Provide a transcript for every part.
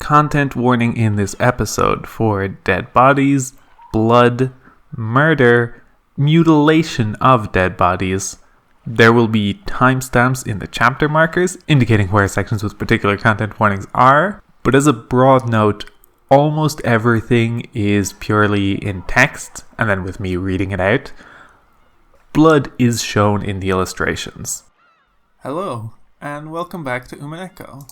content warning in this episode for dead bodies, blood, murder, mutilation of dead bodies. There will be timestamps in the chapter markers indicating where sections with particular content warnings are, but as a broad note, almost everything is purely in text, and then with me reading it out. Blood is shown in the illustrations. Hello, and welcome back to Umineko.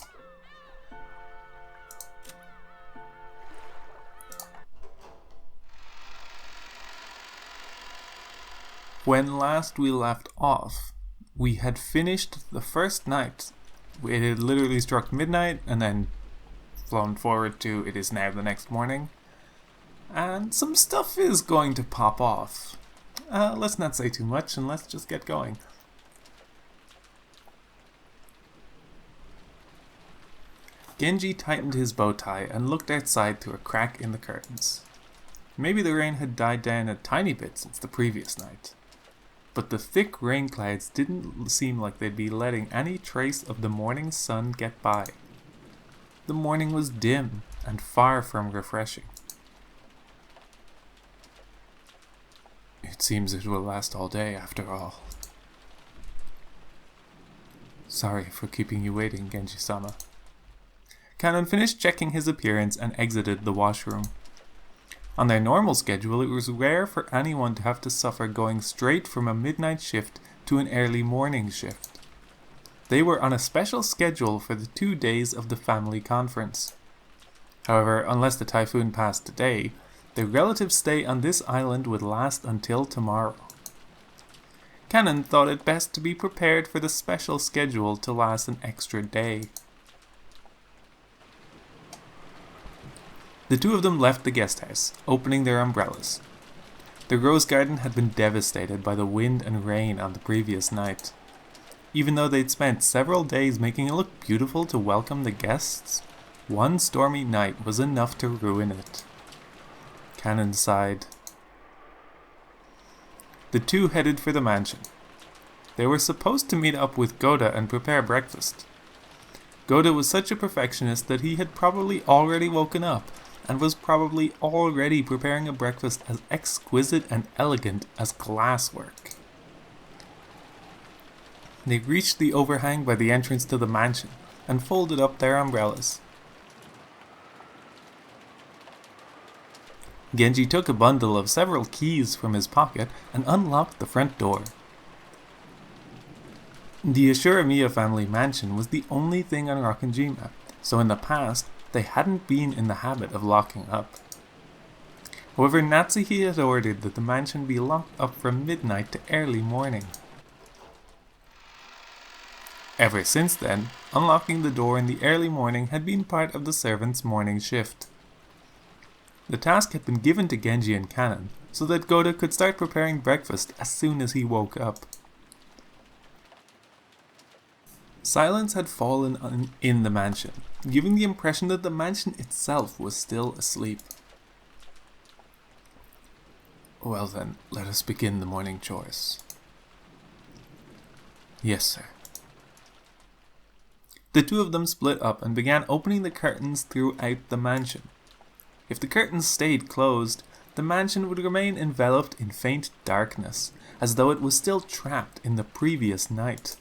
When last we left off, we had finished the first night. It had literally struck midnight and then flown forward to it is now the next morning. And some stuff is going to pop off. Let's not say too much and let's just get going. Genji tightened his bow tie and looked outside through a crack in the curtains. Maybe the rain had died down a tiny bit since the previous night. But the thick rain clouds didn't seem like they'd be letting any trace of the morning sun get by. The morning was dim and far from refreshing. It seems it will last all day after all. Sorry for keeping you waiting, Genji-sama. Kanon finished checking his appearance and exited the washroom. On their normal schedule, it was rare for anyone to have to suffer going straight from a midnight shift to an early morning shift. They were on a special schedule for the 2 days of the family conference. However, unless the typhoon passed today, their relative stay on this island would last until tomorrow. Kanon thought it best to be prepared for the special schedule to last an extra day. The two of them left the guest house, opening their umbrellas. The rose garden had been devastated by the wind and rain on the previous night. Even though they'd spent several days making it look beautiful to welcome the guests, one stormy night was enough to ruin it. Kanon sighed. The two headed for the mansion. They were supposed to meet up with Goda and prepare breakfast. Goda was such a perfectionist that he had probably already woken up and was probably already preparing a breakfast as exquisite and elegant as glasswork. They reached the overhang by the entrance to the mansion and folded up their umbrellas. Genji took a bundle of several keys from his pocket and unlocked the front door. The Ashuramiya family mansion was the only thing on Rokkenjima, so in the past, they hadn't been in the habit of locking up. However, Natsuhi had ordered that the mansion be locked up from midnight to early morning. Ever since then, unlocking the door in the early morning had been part of the servants' morning shift. The task had been given to Genji and Kanon, so that Goda could start preparing breakfast as soon as he woke up. Silence had fallen in the mansion, giving the impression that the mansion itself was still asleep. Well then, let us begin the morning chores. Yes, sir. The two of them split up and began opening the curtains throughout the mansion. If the curtains stayed closed, the mansion would remain enveloped in faint darkness, as though it was still trapped in the previous night.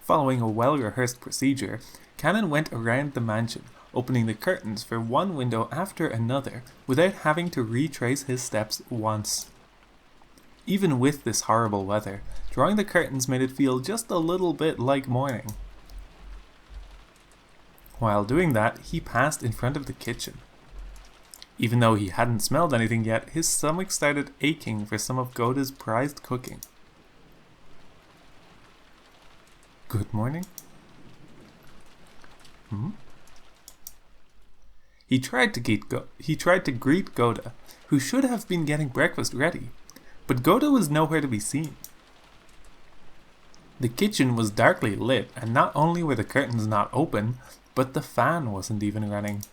Following a well-rehearsed procedure, Kanon went around the mansion, opening the curtains for one window after another without having to retrace his steps once. Even with this horrible weather, drawing the curtains made it feel just a little bit like morning. While doing that, he passed in front of the kitchen. Even though he hadn't smelled anything yet, his stomach started aching for some of Goda's prized cooking. Good morning? He tried to greet Goda, who should have been getting breakfast ready, but Goda was nowhere to be seen. The kitchen was darkly lit, and not only were the curtains not open, but the fan wasn't even running.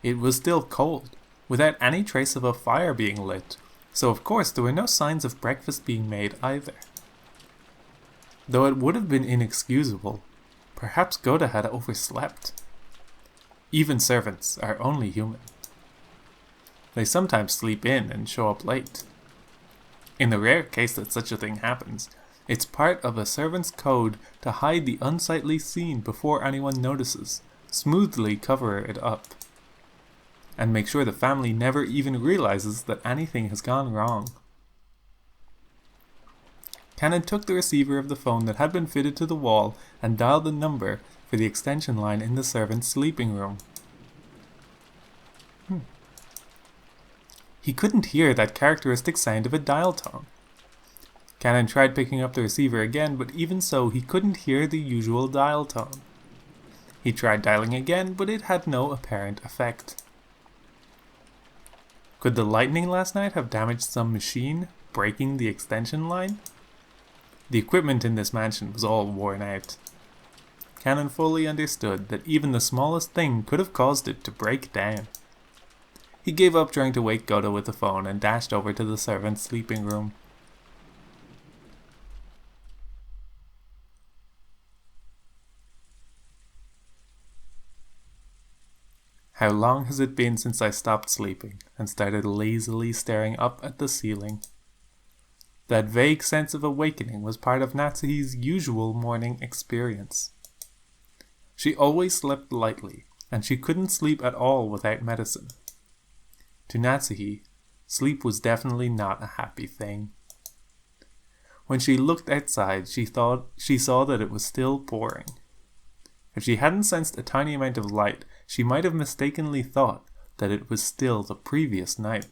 It was still cold, without any trace of a fire being lit, so of course there were no signs of breakfast being made either. Though it would have been inexcusable, Perhaps Goda had overslept. Even servants are only human. They sometimes sleep in and show up late. In the rare case that such a thing happens, it's part of a servant's code to hide the unsightly scene before anyone notices, smoothly cover it up, and make sure the family never even realizes that anything has gone wrong. Cannon took the receiver of the phone that had been fitted to the wall and dialed the number for the extension line in the servant's sleeping room. He couldn't hear that characteristic sound of a dial tone. Cannon tried picking up the receiver again, but even so he couldn't hear the usual dial tone. He tried dialing again, but it had no apparent effect. Could the lightning last night have damaged some machine, breaking the extension line? The equipment in this mansion was all worn out. Cannon fully understood that even the smallest thing could have caused it to break down. He gave up trying to wake Goda with the phone and dashed over to the servant's sleeping room. How long has it been since I stopped sleeping and started lazily staring up at the ceiling? That vague sense of awakening was part of Natsuhi's usual morning experience. She always slept lightly, and she couldn't sleep at all without medicine. To Natsuhi, sleep was definitely not a happy thing. When she looked outside, she saw that it was still pouring. If she hadn't sensed a tiny amount of light, she might have mistakenly thought that it was still the previous night.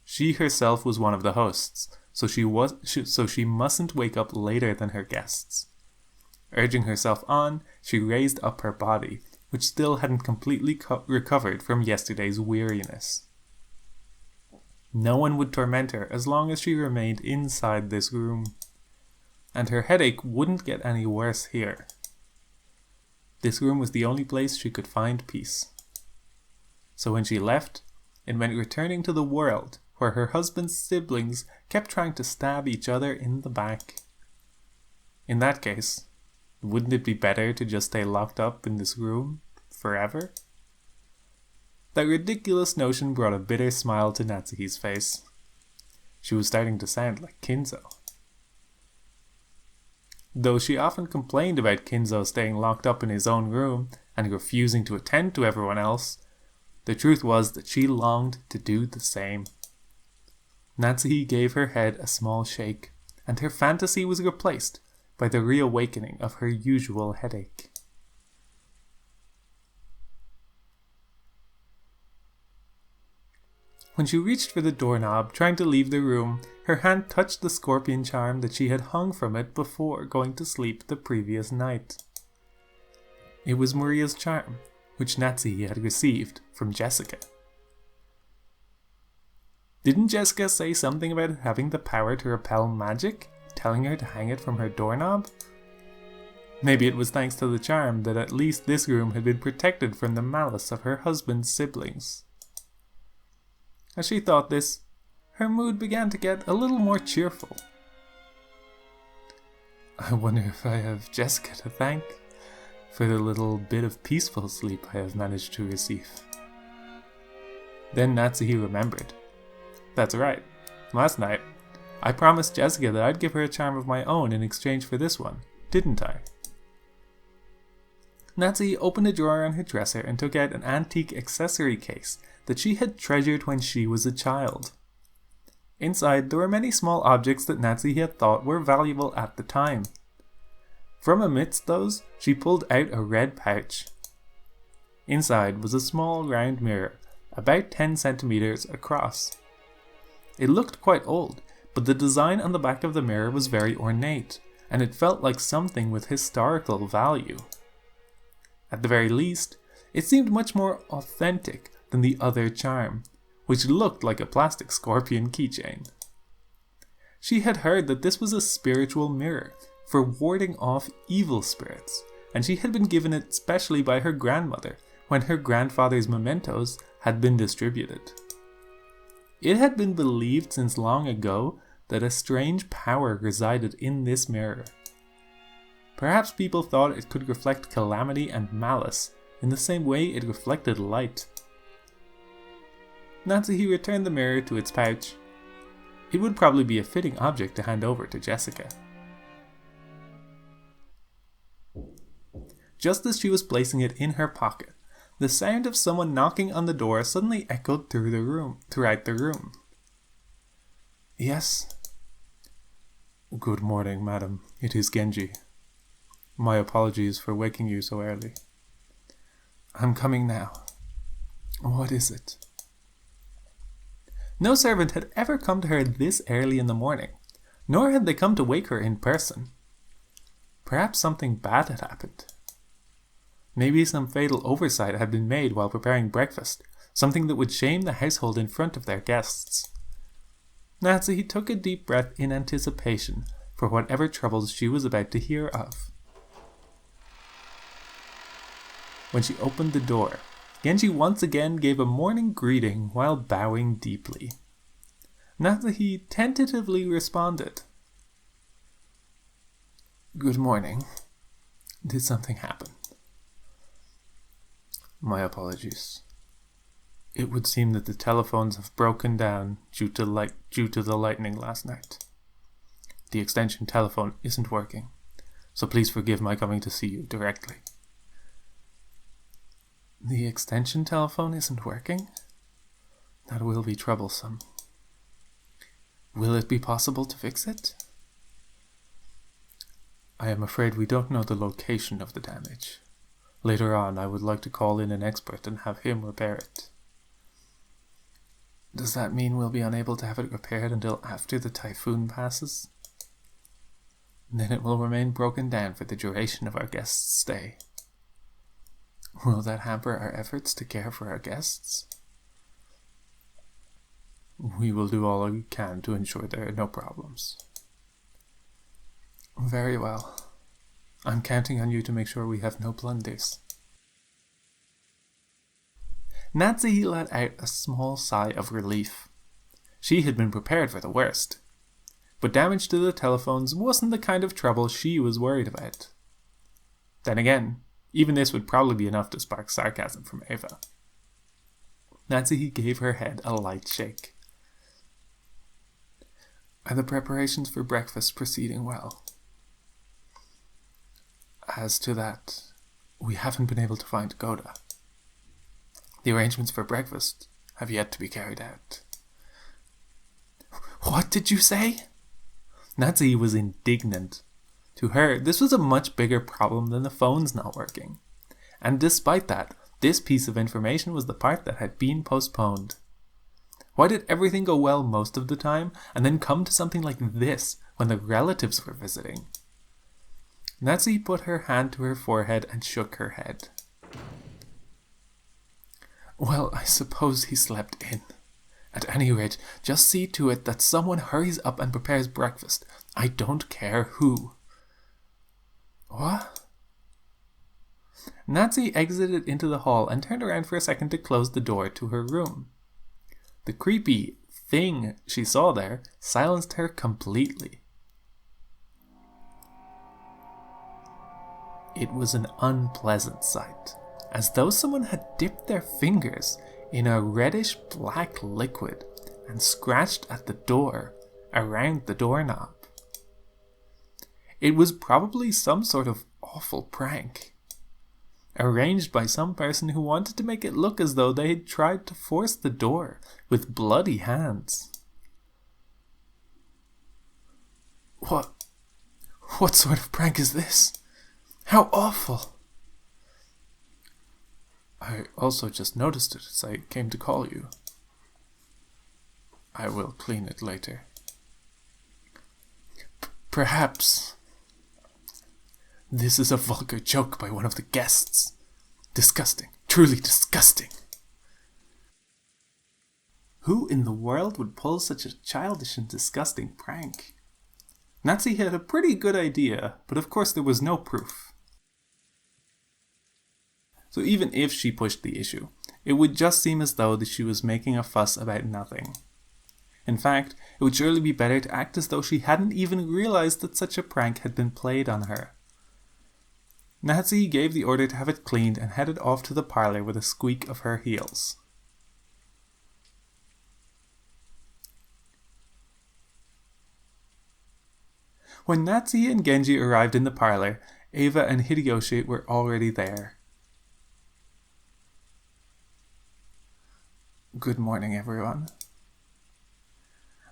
She herself was one of the hosts, so she mustn't wake up later than her guests. Urging herself on, she raised up her body, which still hadn't completely recovered from yesterday's weariness. No one would torment her as long as she remained inside this room, and her headache wouldn't get any worse here. This room was the only place she could find peace. So when she left, it meant returning to the world where her husband's siblings kept trying to stab each other in the back. In that case, wouldn't it be better to just stay locked up in this room forever? That ridiculous notion brought a bitter smile to Natsuhi's face. She was starting to sound like Kinzo. Though she often complained about Kinzo staying locked up in his own room and refusing to attend to everyone else, the truth was that she longed to do the same. Natsuhi gave her head a small shake, and her fantasy was replaced by the reawakening of her usual headache. When she reached for the doorknob, trying to leave the room, her hand touched the scorpion charm that she had hung from it before going to sleep the previous night. It was Maria's charm, which Natsuhi had received from Jessica. Didn't Jessica say something about having the power to repel magic, telling her to hang it from her doorknob? Maybe it was thanks to the charm that at least this room had been protected from the malice of her husband's siblings. As she thought this, her mood began to get a little more cheerful. I wonder if I have Jessica to thank for the little bit of peaceful sleep I have managed to receive. Then Natsuhi remembered. That's right, last night, I promised Jessica that I'd give her a charm of my own in exchange for this one, didn't I? Natsuhi opened a drawer on her dresser and took out an antique accessory case that she had treasured when she was a child. Inside, there were many small objects that Natsuhi had thought were valuable at the time. From amidst those, she pulled out a red pouch. Inside was a small round mirror, about 10 centimeters across. It looked quite old, but the design on the back of the mirror was very ornate, and it felt like something with historical value. At the very least, it seemed much more authentic than the other charm, which looked like a plastic scorpion keychain. She had heard that this was a spiritual mirror for warding off evil spirits, and she had been given it specially by her grandmother when her grandfather's mementos had been distributed. It had been believed since long ago that a strange power resided in this mirror. Perhaps people thought it could reflect calamity and malice, in the same way it reflected light. Natsuhi returned the mirror to its pouch. It would probably be a fitting object to hand over to Jessica. Just as she was placing it in her pocket, the sound of someone knocking on the door suddenly echoed throughout the room. Yes? Good morning, madam. It is Genji. My apologies for waking you so early. I'm coming now. What is it? No servant had ever come to her this early in the morning, nor had they come to wake her in person. Perhaps something bad had happened. Maybe some fatal oversight had been made while preparing breakfast, something that would shame the household in front of their guests. Natsuhi took a deep breath in anticipation for whatever troubles she was about to hear of. When she opened the door, Genji once again gave a morning greeting while bowing deeply. Natsuhi tentatively responded. Good morning. Did something happen? My apologies. It would seem that the telephones have broken down due to the lightning last night. The extension telephone isn't working, so please forgive my coming to see you directly. The extension telephone isn't working? That will be troublesome. Will it be possible to fix it? I am afraid we don't know the location of the damage. Later on, I would like to call in an expert and have him repair it. Does that mean we'll be unable to have it repaired until after the typhoon passes? Then it will remain broken down for the duration of our guest's stay. Will that hamper our efforts to care for our guests? We will do all we can to ensure there are no problems. Very well. I'm counting on you to make sure we have no blunders. Natsuhi let out a small sigh of relief. She had been prepared for the worst. But damage to the telephones wasn't the kind of trouble she was worried about. Then again, even this would probably be enough to spark sarcasm from Eva. Natsuhi gave her head a light shake. Are the preparations for breakfast proceeding well? As to that, we haven't been able to find Goda. The arrangements for breakfast have yet to be carried out. What did you say? Natsuhi was indignant. To her, this was a much bigger problem than the phones not working. And despite that, this piece of information was the part that had been postponed. Why did everything go well most of the time, and then come to something like this when the relatives were visiting? Natsuhi put her hand to her forehead and shook her head. Well, I suppose he slept in. At any rate, just see to it that someone hurries up and prepares breakfast. I don't care who. What? Natsuhi exited into the hall and turned around for a second to close the door to her room. The creepy thing she saw there silenced her completely. It was an unpleasant sight, as though someone had dipped their fingers in a reddish-black liquid and scratched at the door around the doorknob. It was probably some sort of awful prank, arranged by some person who wanted to make it look as though they had tried to force the door with bloody hands. What sort of prank is this? How awful! I also just noticed it as I came to call you. I will clean it later. Perhaps this is a vulgar joke by one of the guests. Disgusting. Truly disgusting. Who in the world would pull such a childish and disgusting prank? Natsuhi had a pretty good idea, but of course there was no proof. So even if she pushed the issue, it would just seem as though that she was making a fuss about nothing. In fact, it would surely be better to act as though she hadn't even realized that such a prank had been played on her. Natsuhi gave the order to have it cleaned and headed off to the parlor with a squeak of her heels. When Natsuhi and Genji arrived in the parlor, Eva and Hideyoshi were already there. Good morning, everyone.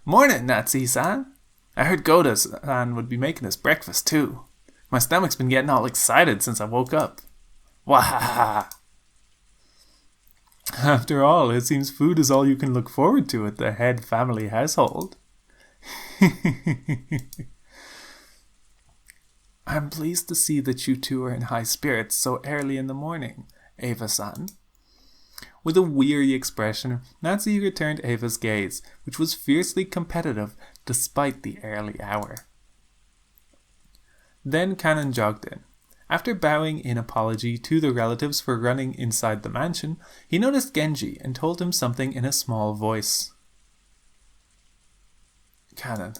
Morning, Natsuhi-san. I heard Goda-san would be making us breakfast, too. My stomach's been getting all excited since I woke up. Wahaha! After all, it seems food is all you can look forward to at the head family household. I'm pleased to see that you two are in high spirits so early in the morning, Eva-san. With a weary expression, Natsuhi returned Eva's gaze, which was fiercely competitive despite the early hour. Then Kanon jogged in. After bowing in apology to the relatives for running inside the mansion, he noticed Genji and told him something in a small voice. Kanon,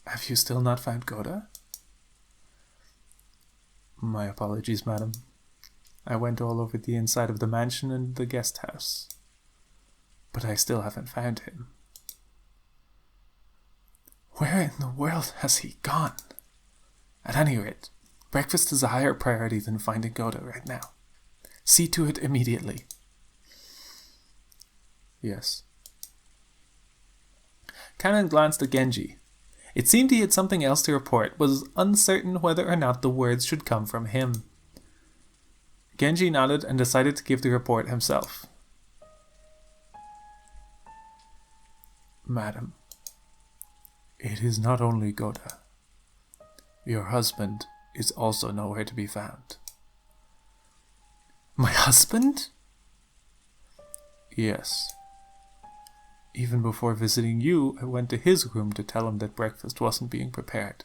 have you still not found Goda? My apologies, madam. I went all over the inside of the mansion and the guest house, but I still haven't found him. Where in the world has he gone? At any rate, breakfast is a higher priority than finding Goda right now. See to it immediately. Yes. Kanon glanced at Genji. It seemed he had something else to report, but was uncertain whether or not the words should come from him. Genji nodded and decided to give the report himself. Madam, it is not only Goda. Your husband is also nowhere to be found. My husband? Yes. Even before visiting you, I went to his room to tell him that breakfast wasn't being prepared.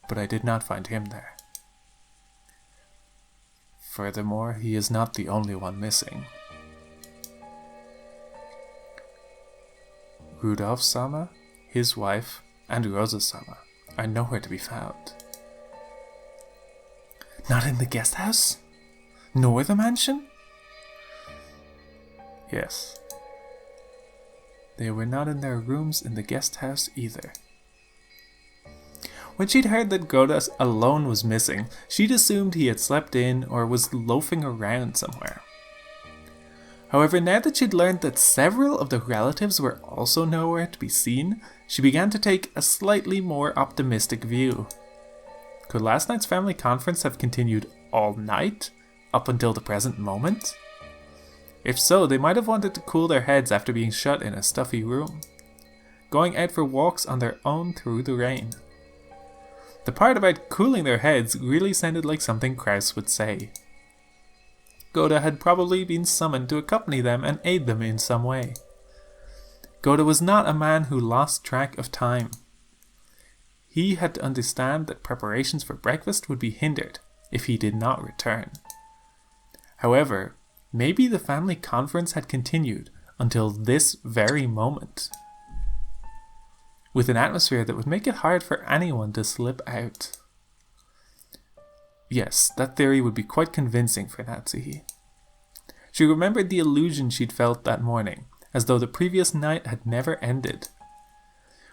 But I did not find him there. Furthermore, he is not the only one missing. Rudolph-sama, his wife, and Rosa-sama are nowhere to be found. Not in the guest house? Nor the mansion? Yes. They were not in their rooms in the guest house either. When she'd heard that Goda alone was missing, she'd assumed he had slept in or was loafing around somewhere. However, now that she'd learned that several of the relatives were also nowhere to be seen, she began to take a slightly more optimistic view. Could last night's family conference have continued all night, up until the present moment? If so, they might have wanted to cool their heads after being shut in a stuffy room, going out for walks on their own through the rain. The part about cooling their heads really sounded like something Kraus would say. Goda had probably been summoned to accompany them and aid them in some way. Goda was not a man who lost track of time. He had to understand that preparations for breakfast would be hindered if he did not return. However, maybe the family conference had continued until this very moment, with an atmosphere that would make it hard for anyone to slip out. Yes, that theory would be quite convincing for Natsuhi. She remembered the illusion she'd felt that morning, as though the previous night had never ended.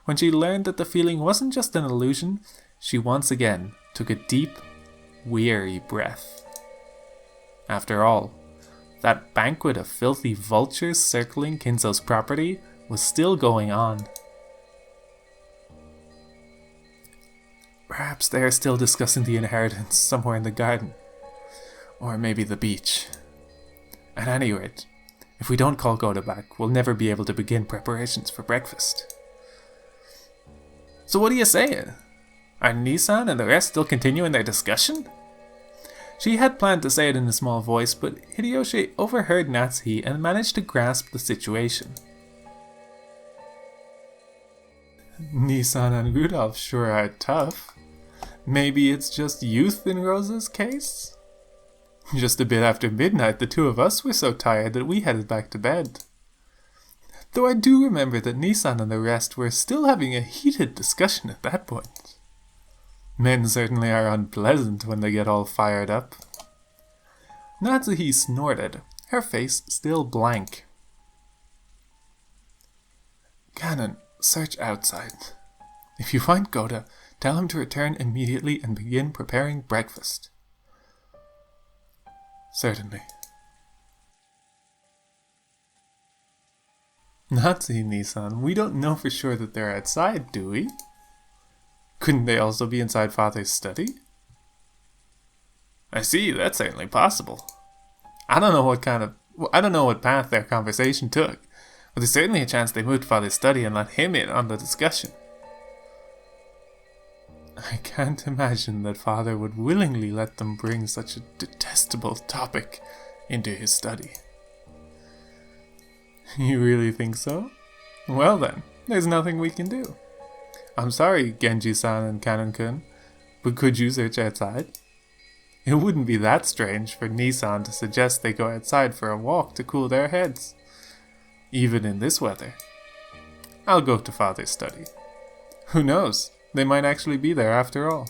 When she learned that the feeling wasn't just an illusion, she once again took a deep, weary breath. After all, that banquet of filthy vultures circling Kinzo's property was still going on. Perhaps they are still discussing the inheritance somewhere in the garden. Or maybe the beach. At any rate, if we don't call Goda back, we'll never be able to begin preparations for breakfast. So what are you saying? Are Nissan and the rest still continuing their discussion? She had planned to say it in a small voice, but Hideyoshi overheard Natsuhi and managed to grasp the situation. Nissan and Rudolph sure are tough. Maybe it's just youth in Rosa's case? Just a bit after midnight, the two of us were so tired that we headed back to bed. Though I do remember that Nissan and the rest were still having a heated discussion at that point. Men certainly are unpleasant when they get all fired up. Natsuhi snorted, her face still blank. Canon, search outside. If you find Goda, tell him to return immediately and begin preparing breakfast. Certainly. Natsuhi-san, we don't know for sure that they're outside, do we? Couldn't they also be inside Father's study? I see, that's certainly possible. I don't know what path their conversation took, but there's certainly a chance they moved Father's study and let him in on the discussion. I can't imagine that Father would willingly let them bring such a detestable topic into his study. You really think so? Well then, there's nothing we can do. I'm sorry, Genji-san and Kanon-kun, but could you search outside? It wouldn't be that strange for Nissan to suggest they go outside for a walk to cool their heads, even in this weather. I'll go to Father's study. Who knows? They might actually be there after all.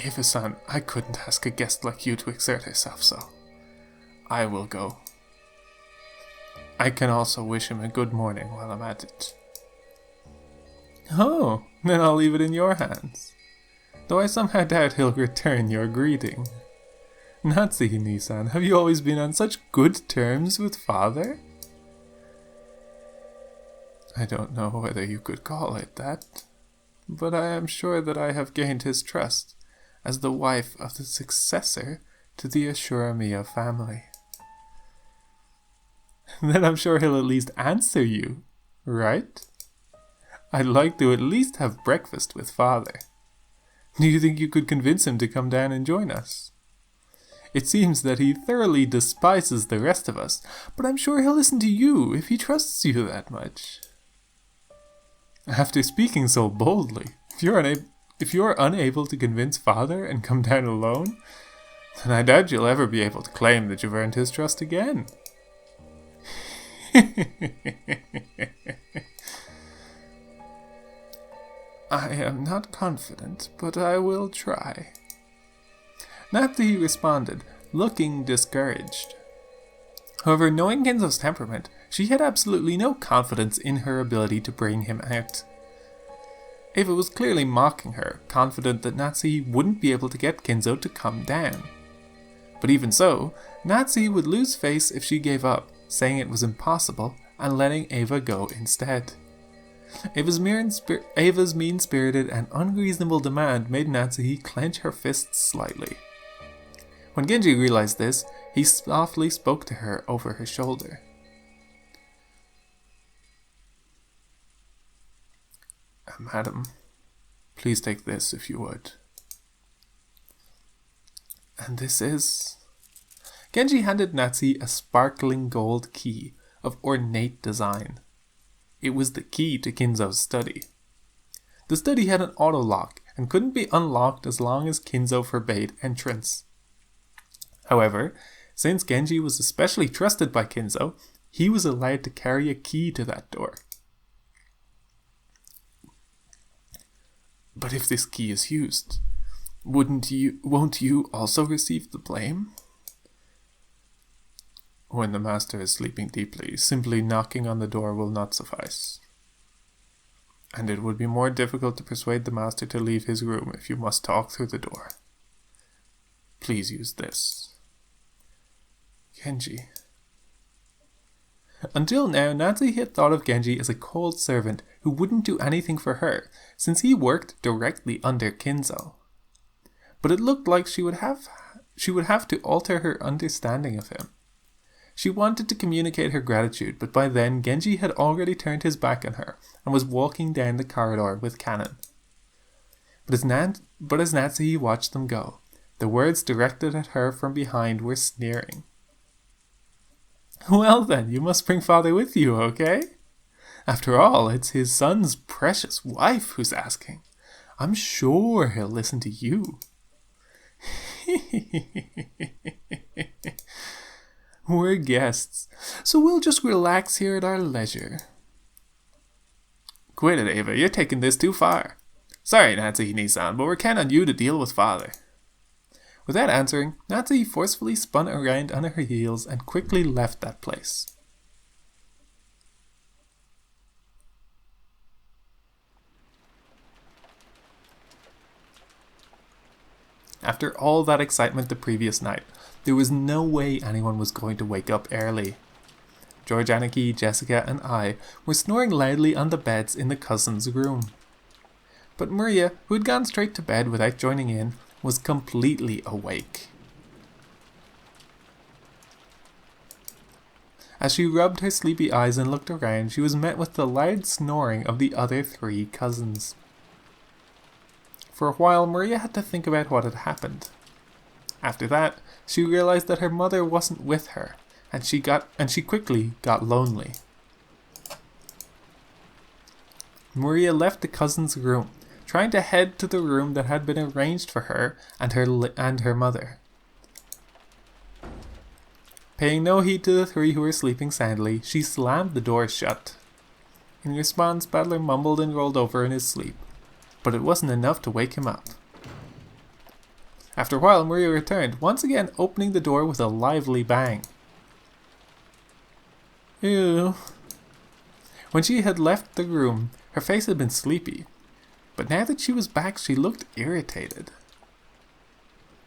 Eva-san, I couldn't ask a guest like you to exert herself so. I will go. I can also wish him a good morning while I'm at it. Oh, then I'll leave it in your hands. Though I somehow doubt he'll return your greeting. Natsuhi-san, have you always been on such good terms with Father? I don't know whether you could call it that, but I am sure that I have gained his trust as the wife of the successor to the Ashuramiya family. Then I'm sure he'll at least answer you, right? I'd like to at least have breakfast with Father. Do you think you could convince him to come down and join us? It seems that he thoroughly despises the rest of us, but I'm sure he'll listen to you if he trusts you that much. After speaking so boldly, if you're unable to convince Father and come down alone, then I doubt you'll ever be able to claim that you've earned his trust again. I am not confident, but I will try. Natsuhi responded, looking discouraged. However, knowing Kinzo's temperament, she had absolutely no confidence in her ability to bring him out. Eva was clearly mocking her, confident that Natsuhi wouldn't be able to get Kinzo to come down. But even so, Natsuhi would lose face if she gave up, saying it was impossible, and letting Eva go instead. Eva's mean-spirited and unreasonable demand made Natsuhi clench her fists slightly. When Genji realized this, he softly spoke to her over her shoulder. Madam, please take this if you would. And this is... Genji handed Natsuhi a sparkling gold key of ornate design. It was the key to Kinzo's study. The study had an auto lock and couldn't be unlocked as long as Kinzo forbade entrance. However, since Genji was especially trusted by Kinzo, he was allowed to carry a key to that door. But if this key is used, won't you also receive the blame? When the master is sleeping deeply, simply knocking on the door will not suffice. And it would be more difficult to persuade the master to leave his room if you must talk through the door. Please use this. Genji. Until now, Natsuhi had thought of Genji as a cold servant who wouldn't do anything for her, since he worked directly under Kinzo. But it looked like she would have to alter her understanding of him. She wanted to communicate her gratitude, but by then Genji had already turned his back on her and was walking down the corridor with Kanon. But as Natsuhi watched them go, the words directed at her from behind were sneering. Well then, you must bring Father with you, okay? After all, it's his son's precious wife who's asking. I'm sure he'll listen to you. We're guests, so we'll just relax here at our leisure. Quit it, Ava. You're taking this too far. Sorry, Natsuhime-san, but we're counting on you to deal with father. Without answering, Natsuhi forcefully spun around on her heels and quickly left that place. After all that excitement the previous night, there was no way anyone was going to wake up early. George, Aniki, Jessica, and I were snoring loudly on the beds in the cousins' room. But Maria, who had gone straight to bed without joining in, was completely awake. As she rubbed her sleepy eyes and looked around, she was met with the loud snoring of the other 3 cousins. For a while, Maria had to think about what had happened. After that, she realized that her mother wasn't with her, and she quickly got lonely. Maria left the cousin's room, trying to head to the room that had been arranged for her and her mother. Paying no heed to the 3 who were sleeping soundly, she slammed the door shut. In response, Battler mumbled and rolled over in his sleep, but it wasn't enough to wake him up. After a while, Maria returned, once again opening the door with a lively bang. Ew. When she had left the room, her face had been sleepy, but now that she was back, she looked irritated.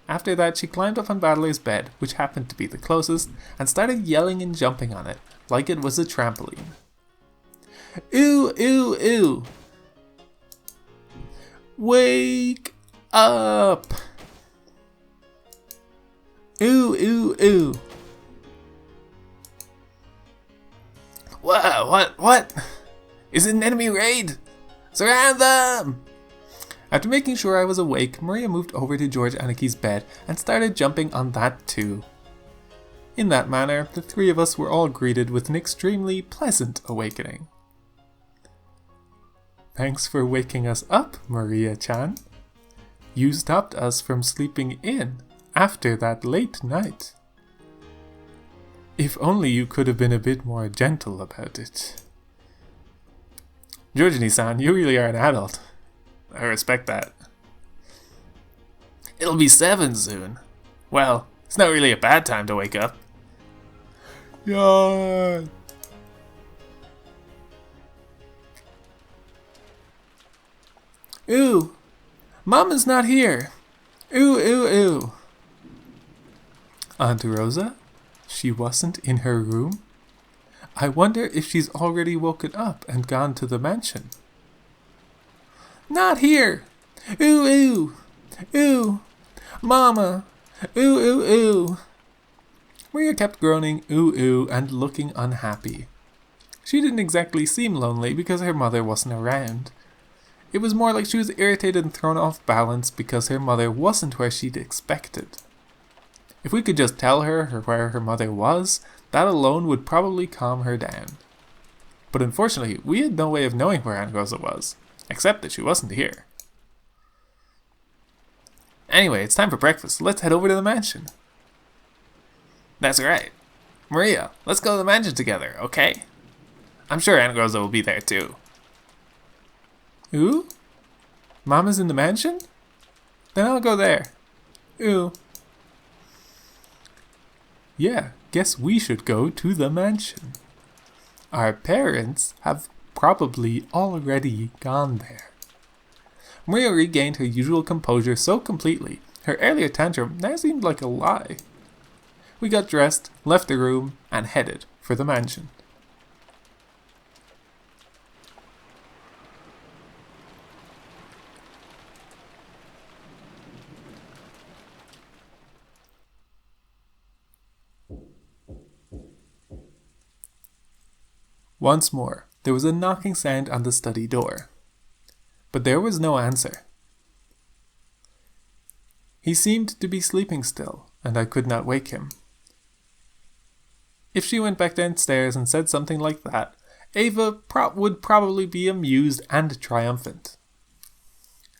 After that, she climbed up on Battler's bed, which happened to be the closest, and started yelling and jumping on it, like it was a trampoline. Ew, ew, ew. Wake up! Ew, ew, ew. Wow, what? Is it an enemy raid? Surround them! After making sure I was awake, Maria moved over to George Aniki's bed and started jumping on that too. In that manner, the 3 of us were all greeted with an extremely pleasant awakening. Thanks for waking us up, Maria-chan. You stopped us from sleeping in after that late night. If only you could have been a bit more gentle about it. Georgini-san, you really are an adult. I respect that. It'll be 7 soon. Well, it's not really a bad time to wake up. Yawn. Ooh, Mama's not here. Ooh, ooh, ooh. Aunt Rosa? She wasn't in her room? I wonder if she's already woken up and gone to the mansion. Not here! Ooh, ooh! Ooh! Mama! Ooh, ooh, ooh! Maria kept groaning ooh, ooh, and looking unhappy. She didn't exactly seem lonely because her mother wasn't around. It was more like she was irritated and thrown off balance because her mother wasn't where she'd expected. If we could just tell her where her mother was, that alone would probably calm her down. But unfortunately, we had no way of knowing where Aunt Rosa was, except that she wasn't here. Anyway, it's time for breakfast. Let's head over to the mansion. That's right. Maria, let's go to the mansion together, okay? I'm sure Aunt Rosa will be there too. Ooh? Mama's in the mansion? Then I'll go there. Ooh. Yeah, guess we should go to the mansion. Our parents have probably already gone there. Maria regained her usual composure so completely, her earlier tantrum now seemed like a lie. We got dressed, left the room, and headed for the mansion. Once more, there was a knocking sound on the study door. But there was no answer. He seemed to be sleeping still, and I could not wake him. If she went back downstairs and said something like that, Ava would probably be amused and triumphant.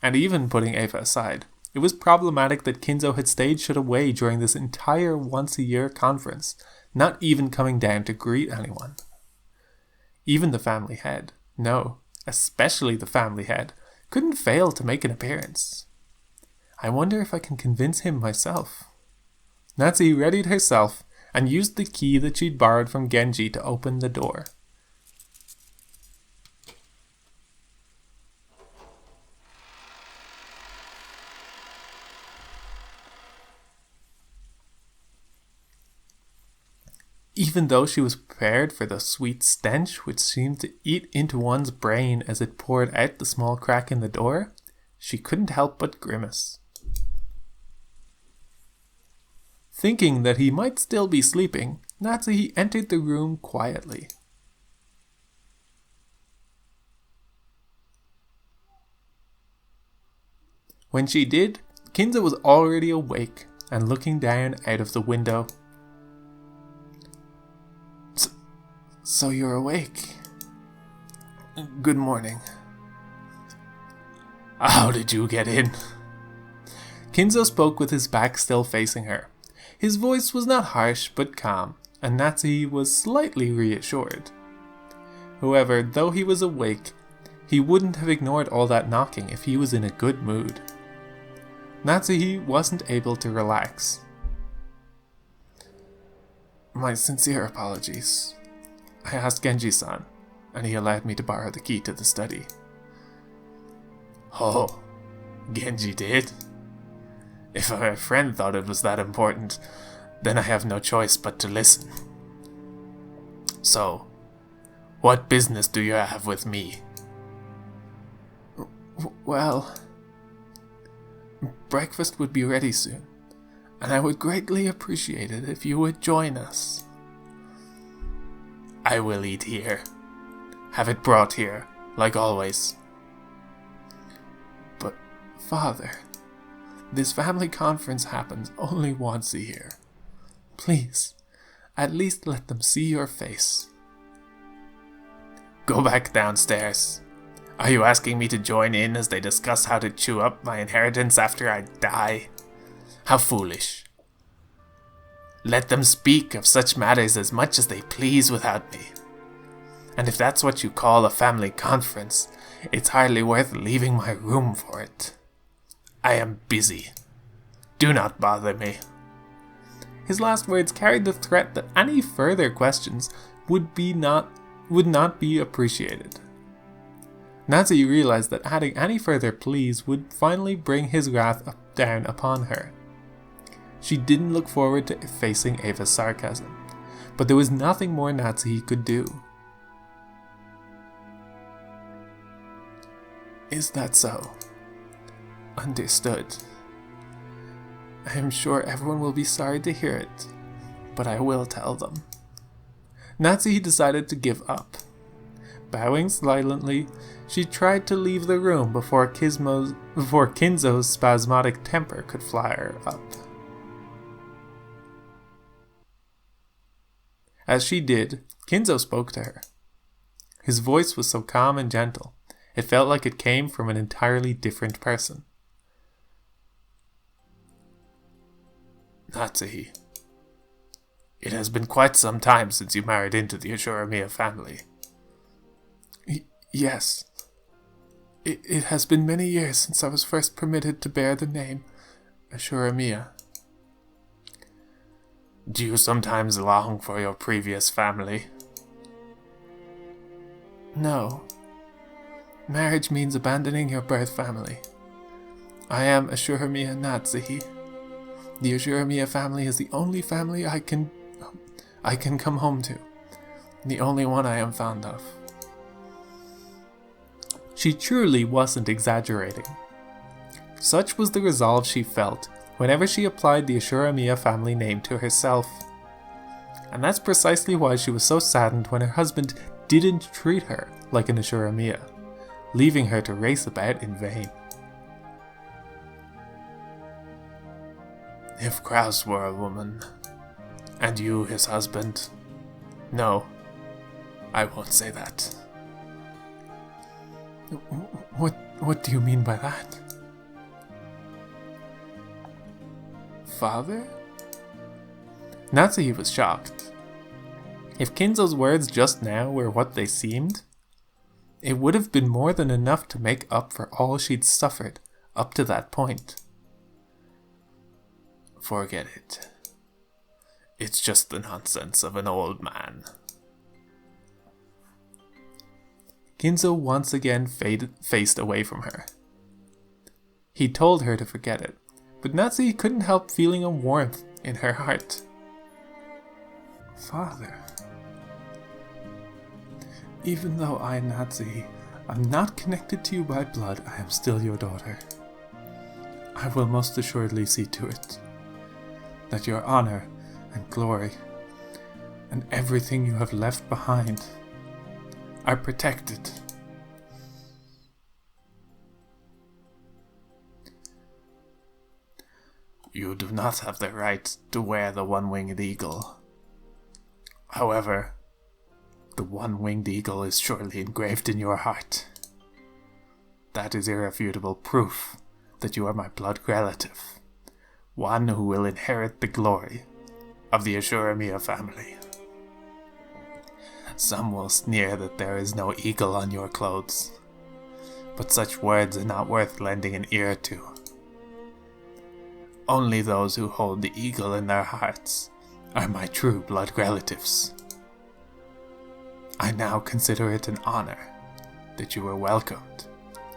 And even putting Ava aside, it was problematic that Kinzo had stayed shut away during this entire once-a-year conference, not even coming down to greet anyone. Even the family head, no, especially the family head, couldn't fail to make an appearance. I wonder if I can convince him myself. Natsuhi readied herself and used the key that she'd borrowed from Genji to open the door. Even though she was prepared for the sweet stench which seemed to eat into one's brain as it poured out the small crack in the door, she couldn't help but grimace. Thinking that he might still be sleeping, Natsuhi entered the room quietly. When she did, Kinzo was already awake and looking down out of the window. So you're awake. Good morning. How did you get in? Kinzo spoke with his back still facing her. His voice was not harsh but calm, and Natsuhi was slightly reassured. However, though he was awake, he wouldn't have ignored all that knocking if he was in a good mood. Natsuhi wasn't able to relax. My sincere apologies. I asked Genji-san, and he allowed me to borrow the key to the study. Oh, Genji did? If my friend thought it was that important, then I have no choice but to listen. So, what business do you have with me? Well, breakfast would be ready soon, and I would greatly appreciate it if you would join us. I will eat here. Have it brought here, like always. But, Father, this family conference happens only once a year. Please, at least let them see your face. Go back downstairs. Are you asking me to join in as they discuss how to chew up my inheritance after I die? How foolish. Let them speak of such matters as much as they please without me. And if that's what you call a family conference, it's hardly worth leaving my room for it. I am busy. Do not bother me. His last words carried the threat that any further questions would not be appreciated. Natsuhi realized that adding any further pleas would finally bring his wrath down upon her. She didn't look forward to facing Ava's sarcasm, but there was nothing more Natsuhi could do. Is that so? Understood. I am sure everyone will be sorry to hear it, but I will tell them. Natsuhi decided to give up. Bowing silently, she tried to leave the room before Kinzo's spasmodic temper could flare up. As she did, Kinzo spoke to her. His voice was so calm and gentle, it felt like it came from an entirely different person. Natsuhi, it has been quite some time since you married into the Ashuramiya family. Yes. It has been many years since I was first permitted to bear the name Ashuramiya. Do you sometimes long for your previous family? No. Marriage means abandoning your birth family. I am Ashuramiya Natsuhi. The Ashuramiya family is the only family I can come home to. The only one I am fond of. She truly wasn't exaggerating. Such was the resolve she felt whenever she applied the Ashuramiya family name to herself. And that's precisely why she was so saddened when her husband didn't treat her like an Ashuramiya, leaving her to race about in vain. If Kraus were a woman, and you his husband... No, I won't say that. What do you mean by that? Father? Natsuhi was shocked. If Kinzo's words just now were what they seemed, It would have been more than enough to make up for all she'd suffered up to that point. Forget it. It's just the nonsense of an old man. Kinzo once again faced away from her. He told her to forget it, but Natsuhi couldn't help feeling a warmth in her heart. Father. Even though I, Natsuhi, am not connected to you by blood, I am still your daughter. I will most assuredly see to it that your honor and glory and everything you have left behind are protected. You do not have the right to wear the one-winged eagle. However, the one-winged eagle is surely engraved in your heart. That is irrefutable proof that you are my blood relative, one who will inherit the glory of the Ashuramiya family. Some will sneer that there is no eagle on your clothes, but such words are not worth lending an ear to. Only those who hold the eagle in their hearts are my true blood relatives. I now consider it an honor that you were welcomed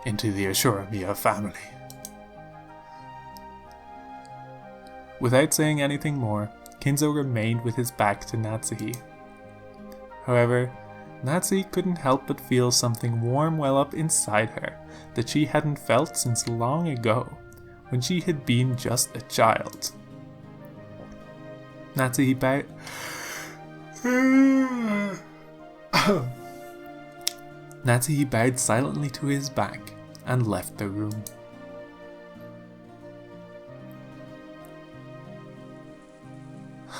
into the Ashuramiya family. Without saying anything more, Kinzo remained with his back to Natsuhi. However, Natsuhi couldn't help but feel something warm well up inside her that she hadn't felt since long ago, when she had been just a child. Natsuhi bowed. Natsuhi bowed silently to his back and left the room.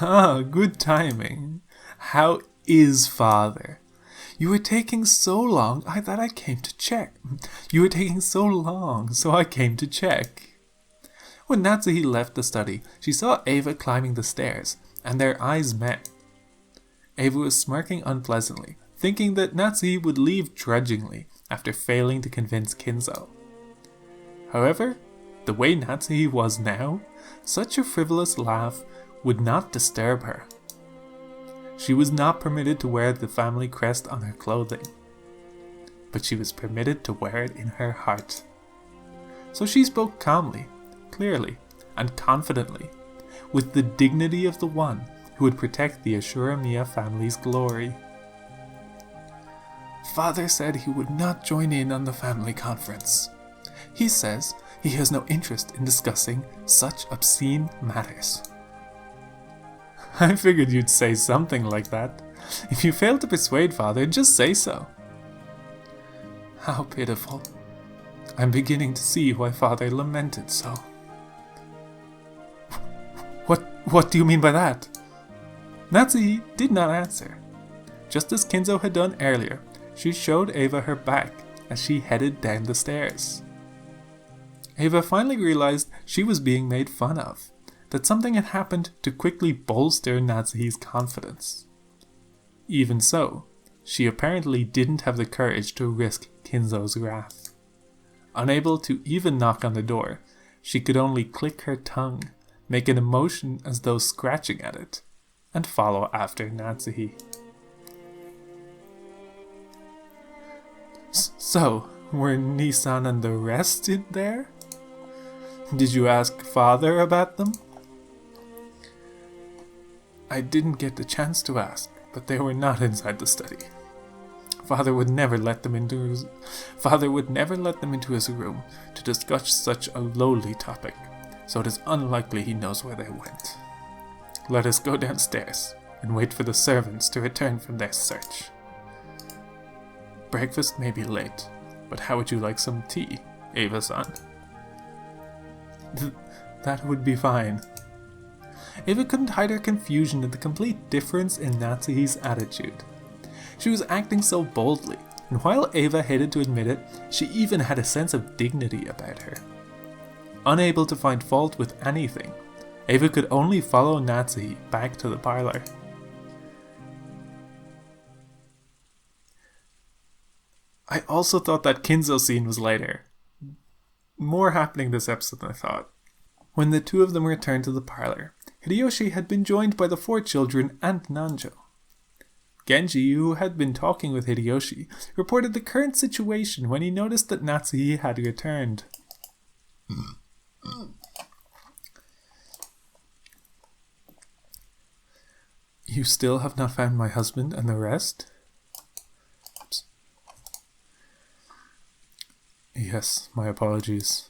Ah, good timing. How is father? You were taking so long, I thought I came to check. You were taking so long, so I came to check. When Natsuhi left the study, she saw Eva climbing the stairs, and their eyes met. Eva was smirking unpleasantly, thinking that Natsuhi would leave grudgingly after failing to convince Kinzo. However, the way Natsuhi was now, such a frivolous laugh would not disturb her. She was not permitted to wear the family crest on her clothing, but she was permitted to wear it in her heart. So she spoke calmly, clearly, and confidently, with the dignity of the one who would protect the Ashuramiya family's glory. Father said he would not join in on the family conference. He says he has no interest in discussing such obscene matters. I figured you'd say something like that. If you fail to persuade father, just say so. How pitiful. I'm beginning to see why father lamented so. What do you mean by that? Natsuhi did not answer. Just as Kinzo had done earlier, she showed Eva her back as she headed down the stairs. Eva finally realized she was being made fun of, that something had happened to quickly bolster Natsuhi's confidence. Even so, she apparently didn't have the courage to risk Kinzo's wrath. Unable to even knock on the door, she could only click her tongue, make an emotion as though scratching at it, and follow after Natsuhi. So, were Nissan and the rest in there? Did you ask father about them? I didn't get the chance to ask, but they were not inside the study. Father would never let them into his room to discuss such a lowly topic, so it is unlikely he knows where they went. Let us go downstairs and wait for the servants to return from their search. Breakfast may be late, but how would you like some tea, Eva-san? That would be fine. Eva couldn't hide her confusion at the complete difference in Natsuhi's attitude. She was acting so boldly, and while Eva hated to admit it, she even had a sense of dignity about her. Unable to find fault with anything, Eva could only follow Natsuhi back to the parlor. I also thought that Kinzo scene was later. More happening this episode than I thought. When the two of them returned to the parlor, Hideyoshi had been joined by the 4 children and Nanjo. Genji, who had been talking with Hideyoshi, reported the current situation when he noticed that Natsuhi had returned. You still have not found my husband and the rest? Oops. Yes, my apologies.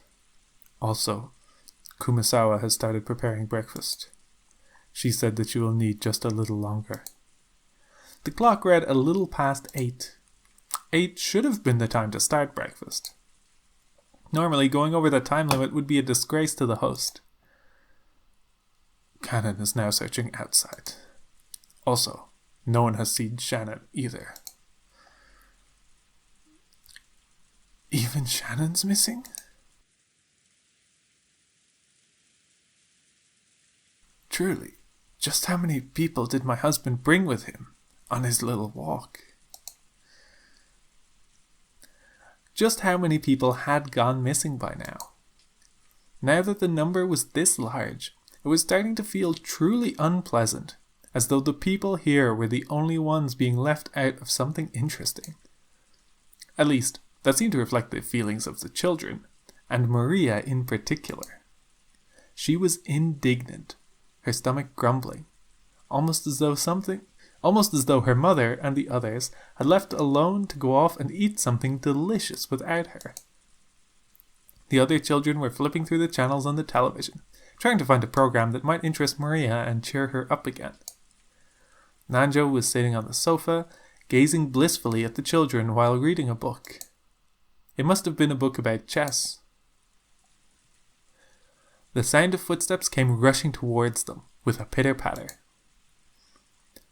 Also, Kumasawa has started preparing breakfast. She said that you will need just a little longer. The clock read a little past 8. 8 should have been the time to start breakfast. Normally, going over that time limit would be a disgrace to the host. Cannon is now searching outside. Also, no one has seen Shannon either. Even Shannon's missing? Truly, just how many people did my husband bring with him on his little walk? Just how many people had gone missing by now? Now that the number was this large, it was starting to feel truly unpleasant, as though the people here were the only ones being left out of something interesting. At least, that seemed to reflect the feelings of the children, and Maria in particular. She was indignant, her stomach grumbling, almost as though her mother and the others had left alone to go off and eat something delicious without her. The other children were flipping through the channels on the television, trying to find a program that might interest Maria and cheer her up again. Nanjo was sitting on the sofa, gazing blissfully at the children while reading a book. It must have been a book about chess. The sound of footsteps came rushing towards them, with a pitter-patter.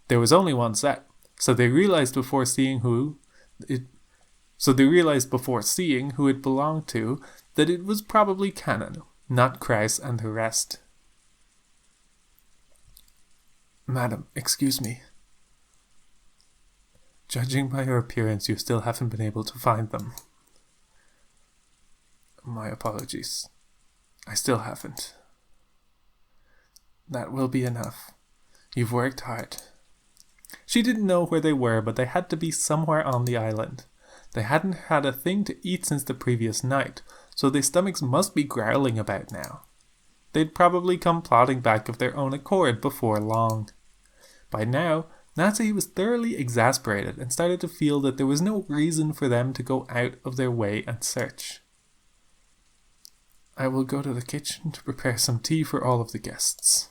There was only one set, so they realized before seeing who it belonged to that it was probably Cannon, not Kreis and the rest. Madam, excuse me. Judging by your appearance, you still haven't been able to find them. My apologies. I still haven't. That will be enough. You've worked hard. She didn't know where they were, but they had to be somewhere on the island. They hadn't had a thing to eat since the previous night, so their stomachs must be growling about now. They'd probably come plodding back of their own accord before long. By now, Natsuhi was thoroughly exasperated and started to feel that there was no reason for them to go out of their way and search. I will go to the kitchen to prepare some tea for all of the guests.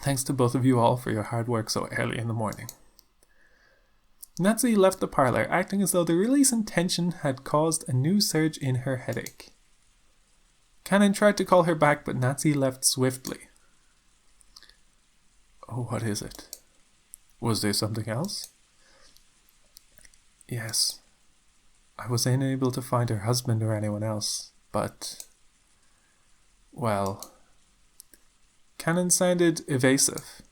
Thanks to both of you all for your hard work so early in the morning. Natsuhi left the parlor, acting as though the release in tension had caused a new surge in her headache. Cannon tried to call her back, but Natsuhi left swiftly. Oh, what is it? Was there something else? Yes. I was unable to find her husband or anyone else, but... well... Cannon sounded evasive.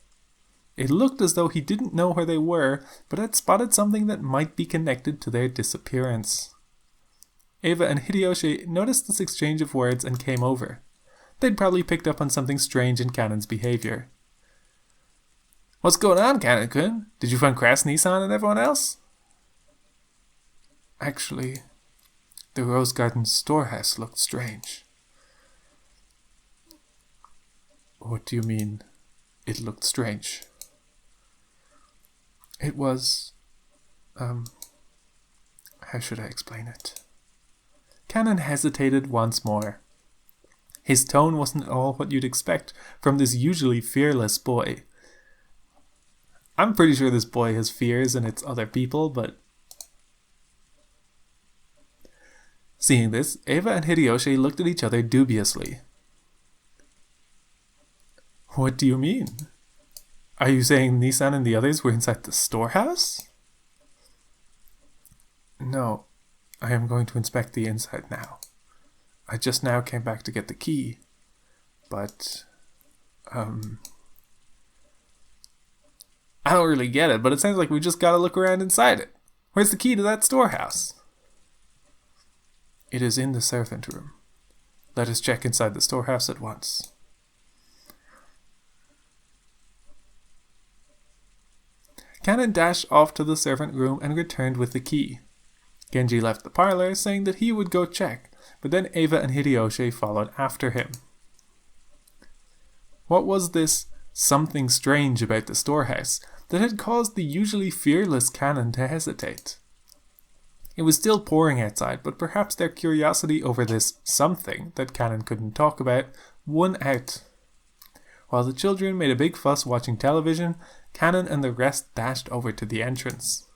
It looked as though he didn't know where they were, but had spotted something that might be connected to their disappearance. Eva and Hideyoshi noticed this exchange of words and came over. They'd probably picked up on something strange in Cannon's behavior. What's going on, Cannon-kun? Did you find Crass, Nissan, and everyone else? Actually, the Rose Garden storehouse looked strange. What do you mean, it looked strange? It was... how should I explain it? Cannon hesitated once more. His tone wasn't at all what you'd expect from this usually fearless boy. I'm pretty sure this boy has fears and it's other people, but... Seeing this, Eva and Hideyoshi looked at each other dubiously. What do you mean? Are you saying Nissan and the others were inside the storehouse? No, I am going to inspect the inside now. I just now came back to get the key, but, I don't really get it, but it sounds like we just gotta look around inside it. Where's the key to that storehouse? It is in the servant room. Let us check inside the storehouse at once. Kanon dashed off to the servant room and returned with the key. Genji left the parlor, saying that he would go check, but then Eva and Hideyoshi followed after him. What was this something strange about the storehouse that had caused the usually fearless Kanon to hesitate? It was still pouring outside, but perhaps their curiosity over this something that Kanon couldn't talk about won out. While the children made a big fuss watching television, Kanon and the rest dashed over to the entrance.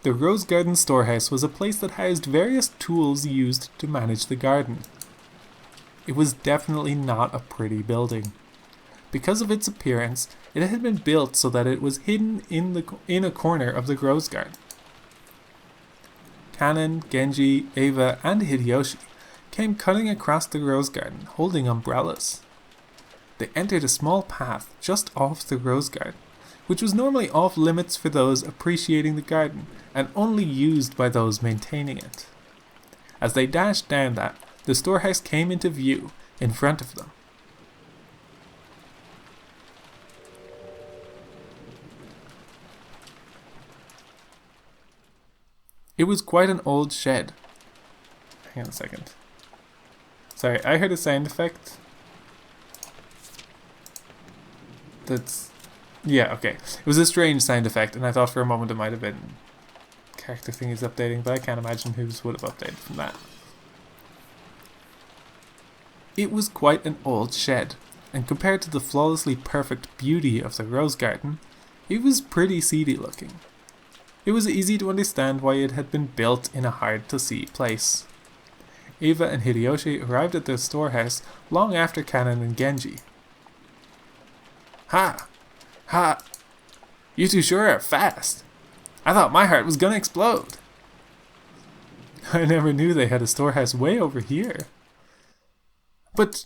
The Rose Garden storehouse was a place that housed various tools used to manage the garden. It was definitely not a pretty building. Because of its appearance, it had been built so that it was hidden in a corner of the Rose Garden. Kanon, Genji, Eva, and Hideyoshi came cutting across the Rose Garden, holding umbrellas. They entered a small path just off the Rose Garden, which was normally off limits for those appreciating the garden, and only used by those maintaining it. As they dashed down that, the storehouse came into view in front of them. It was quite an old shed. Hang on a second. Sorry, I heard a sound effect. Yeah, okay. It was a strange sound effect, and I thought for a moment it might have been character thingies updating, but I can't imagine whose would have updated from that. It was quite an old shed, and compared to the flawlessly perfect beauty of the Rose Garden, it was pretty seedy looking. It was easy to understand why it had been built in a hard-to-see place. Eva and Hideyoshi arrived at their storehouse long after Kanon and Genji. Ha! Ha! You two sure are fast. I thought my heart was gonna explode. I never knew they had a storehouse way over here. But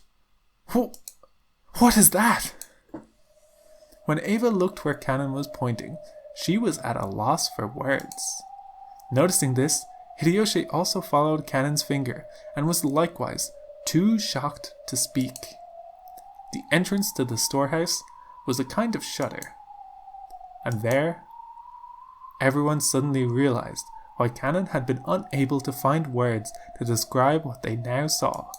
what is that? When Eva looked where Kanon was pointing, she was at a loss for words. Noticing this, Hideyoshi also followed Kanon's finger and was likewise too shocked to speak. The entrance to the storehouse was a kind of shutter. And there, everyone suddenly realized why Kanon had been unable to find words to describe what they now saw.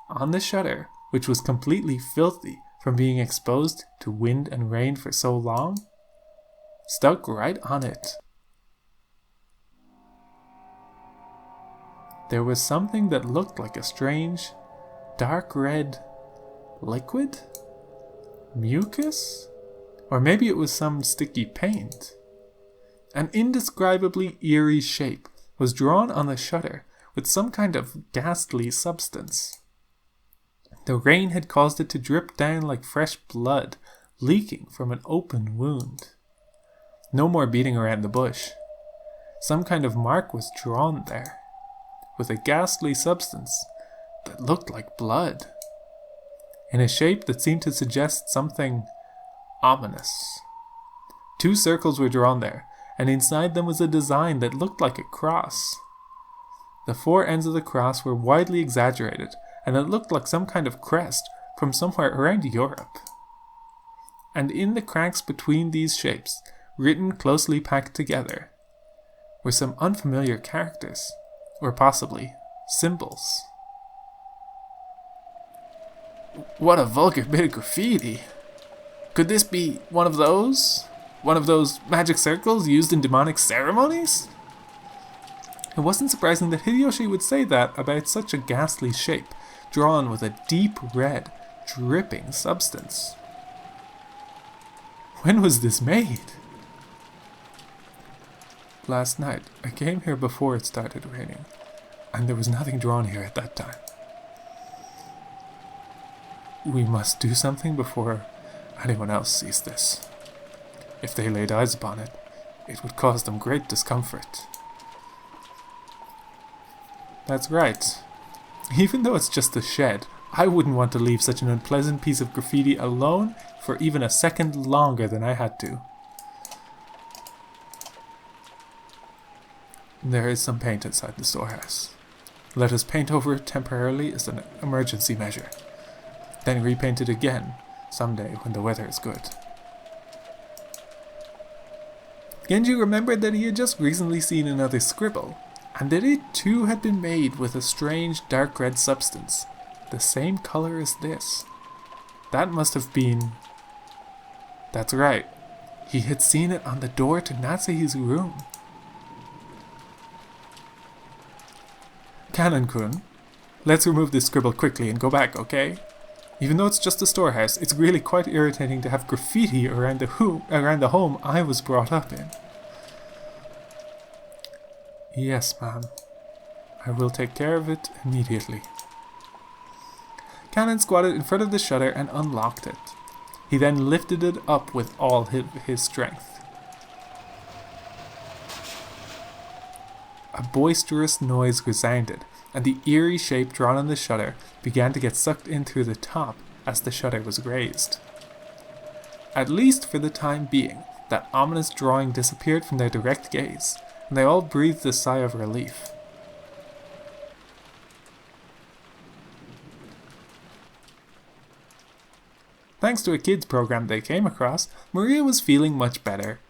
On the shutter, which was completely filthy from being exposed to wind and rain for so long, stuck right on it, there was something that looked like a strange, dark red liquid? Mucus? Or maybe it was some sticky paint. An indescribably eerie shape was drawn on the shutter with some kind of ghastly substance. The rain had caused it to drip down like fresh blood, leaking from an open wound. No more beating around the bush. Some kind of mark was drawn there, with a ghastly substance that looked like blood, in a shape that seemed to suggest something ominous. 2 circles were drawn there, and inside them was a design that looked like a cross. The 4 ends of the cross were widely exaggerated, and it looked like some kind of crest from somewhere around Europe. And in the cracks between these shapes, written closely packed together, were some unfamiliar characters, or possibly symbols. What a vulgar bit of graffiti! Could this be one of those? One of those magic circles used in demonic ceremonies? It wasn't surprising that Hideyoshi would say that about such a ghastly shape, drawn with a deep red, dripping substance. When was this made? Last night, I came here before it started raining, and there was nothing drawn here at that time. We must do something before anyone else sees this. If they laid eyes upon it, it would cause them great discomfort. That's right. Even though it's just a shed, I wouldn't want to leave such an unpleasant piece of graffiti alone for even a second longer than I had to. There is some paint inside the storehouse. Let us paint over it temporarily as an emergency measure. Then repaint it again someday when the weather is good. Genji remembered that he had just recently seen another scribble, and that it too had been made with a strange dark red substance, the same color as this. That must have been... That's right, he had seen it on the door to Natsuhi's room. Canon-kun, let's remove this scribble quickly and go back, okay? Even though it's just a storehouse, it's really quite irritating to have graffiti around the home I was brought up in. Yes, ma'am. I will take care of it immediately. Canon squatted in front of the shutter and unlocked it. He then lifted it up with all his strength. A boisterous noise resounded, and the eerie shape drawn on the shutter began to get sucked in through the top as the shutter was raised. At least for the time being, that ominous drawing disappeared from their direct gaze, and they all breathed a sigh of relief. Thanks to a kids program they came across, Maria was feeling much better.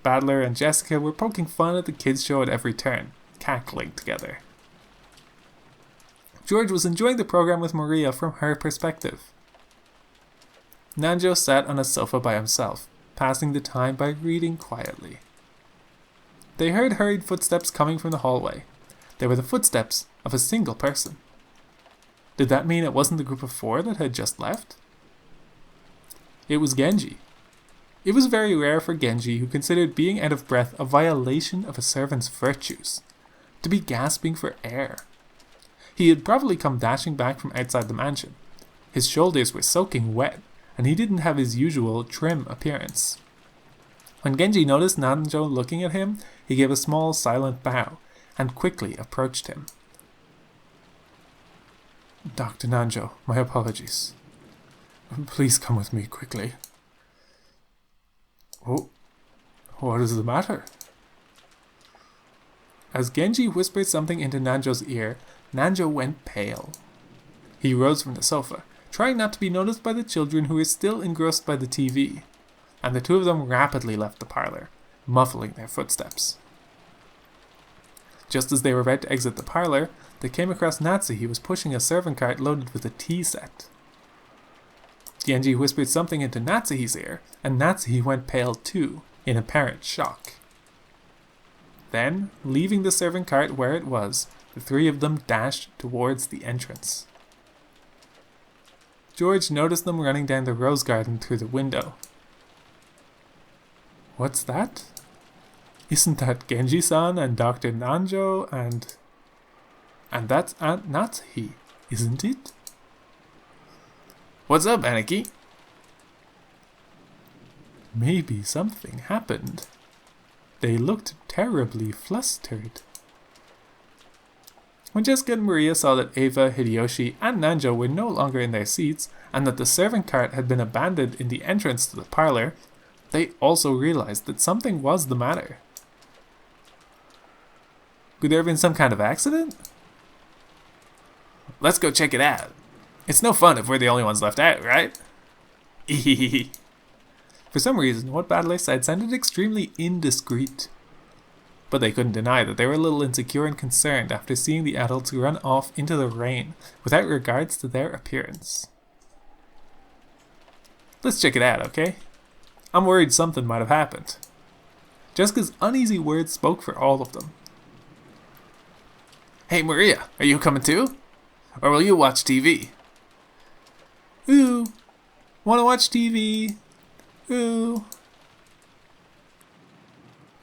Badler and Jessica were poking fun at the kids show at every turn, cackling together. George was enjoying the program with Maria from her perspective. Nanjo sat on a sofa by himself, passing the time by reading quietly. They heard hurried footsteps coming from the hallway. They were the footsteps of a single person. Did that mean it wasn't the group of 4 that had just left? It was Genji. It was very rare for Genji, who considered being out of breath a violation of a servant's virtues, to be gasping for air. He had probably come dashing back from outside the mansion. His shoulders were soaking wet, and he didn't have his usual trim appearance. When Genji noticed Nanjo looking at him, he gave a small silent bow, and quickly approached him. Dr. Nanjo, my apologies. Please come with me quickly. Oh, what is the matter? As Genji whispered something into Nanjo's ear, Nanjo went pale. He rose from the sofa, trying not to be noticed by the children who were still engrossed by the TV, and the two of them rapidly left the parlor, muffling their footsteps. Just as they were about to exit the parlor, they came across Natsuhi, who was pushing a servant cart loaded with a tea set. Genji whispered something into Natsuhi's ear, and Natsuhi went pale too, in apparent shock. Then, leaving the servant cart where it was, the 3 of them dashed towards the entrance. George noticed them running down the rose garden through the window. What's that? Isn't that Genji-san and Dr. Nanjo and that's Aunt Natsuhi, isn't it? What's up, Aniki? Maybe something happened. They looked terribly flustered. When Jessica and Maria saw that Ava, Hideyoshi, and Nanjo were no longer in their seats, and that the servant cart had been abandoned in the entrance to the parlor, they also realized that something was the matter. Could there have been some kind of accident? Let's go check it out. It's no fun if we're the only ones left out, right? For some reason, what Badler said sounded extremely indiscreet. But they couldn't deny that they were a little insecure and concerned after seeing the adults run off into the rain without regards to their appearance. Let's check it out, okay? I'm worried something might have happened. Jessica's uneasy words spoke for all of them. Hey Maria, are you coming too? Or will you watch TV? Ooh, wanna watch TV? Ooh.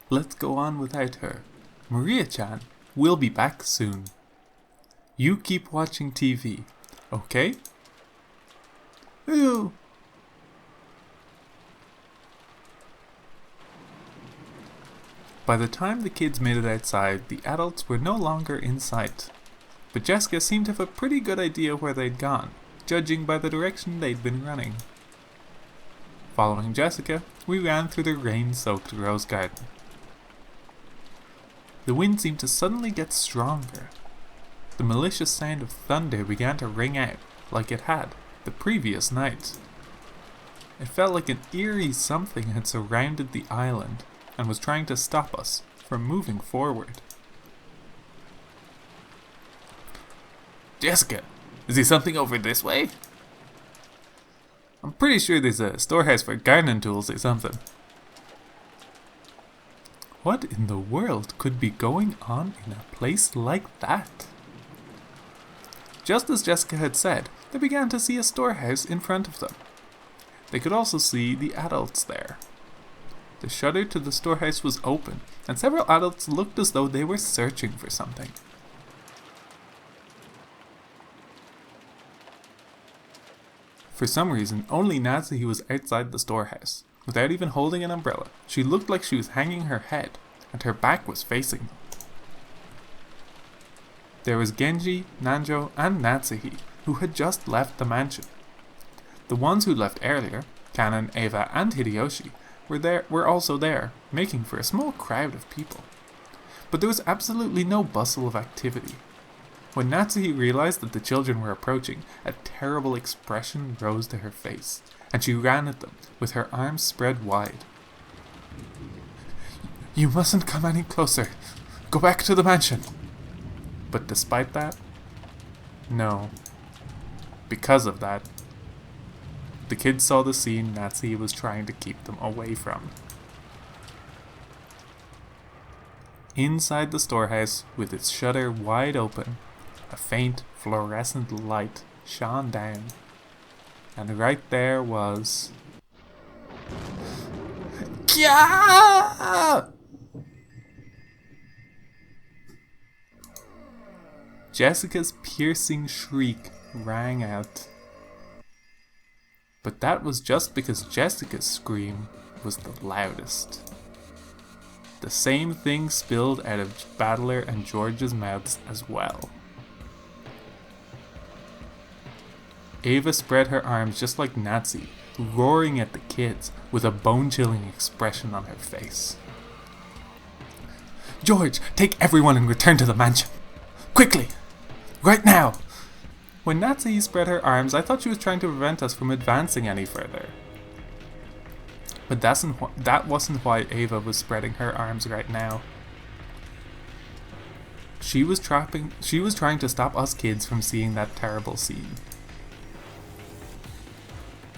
Let's go on without her. Maria-chan will be back soon. You keep watching TV, okay? Ooh. By the time the kids made it outside, the adults were no longer in sight. but Jessica seemed to have a pretty good idea where they'd gone, judging by the direction they'd been running. Following Jessica, we ran through the rain-soaked rose garden. The wind seemed to suddenly get stronger. The malicious sound of thunder began to ring out like it had the previous night. It felt like an eerie something had surrounded the island and was trying to stop us from moving forward. Jessica, is there something over this way? I'm pretty sure there's a storehouse for gardening tools or something. What in the world could be going on in a place like that? Just as Jessica had said, they began to see a storehouse in front of them. They could also see the adults there. The shutter to the storehouse was open, and several adults looked as though they were searching for something. For some reason, only Natsuhi was outside the storehouse. Without even holding an umbrella, she looked like she was hanging her head, and her back was facing them. There was Genji, Nanjo, and Natsuhi, who had just left the mansion. The ones who left earlier, Kanon, Eva, and Hideyoshi, were also there, making for a small crowd of people. But there was absolutely no bustle of activity. When Natsuhi realized that the children were approaching, a terrible expression rose to her face, and she ran at them, with her arms spread wide. "You mustn't come any closer. Go back to the mansion." But despite that, no. Because of that, the kids saw the scene Natsuhi was trying to keep them away from. Inside the storehouse, with its shutter wide open, a faint fluorescent light shone down, and right there was... Kya! Jessica's piercing shriek rang out. But that was just because Jessica's scream was the loudest. The same thing spilled out of Battler and George's mouths as well. Ava spread her arms just like Natsuhi, roaring at the kids with a bone-chilling expression on her face. "George, take everyone and return to the mansion! Quickly! Right now!" When Natsuhi spread her arms, I thought she was trying to prevent us from advancing any further. But that wasn't why Ava was spreading her arms right now. She was trying to stop us kids from seeing that terrible scene.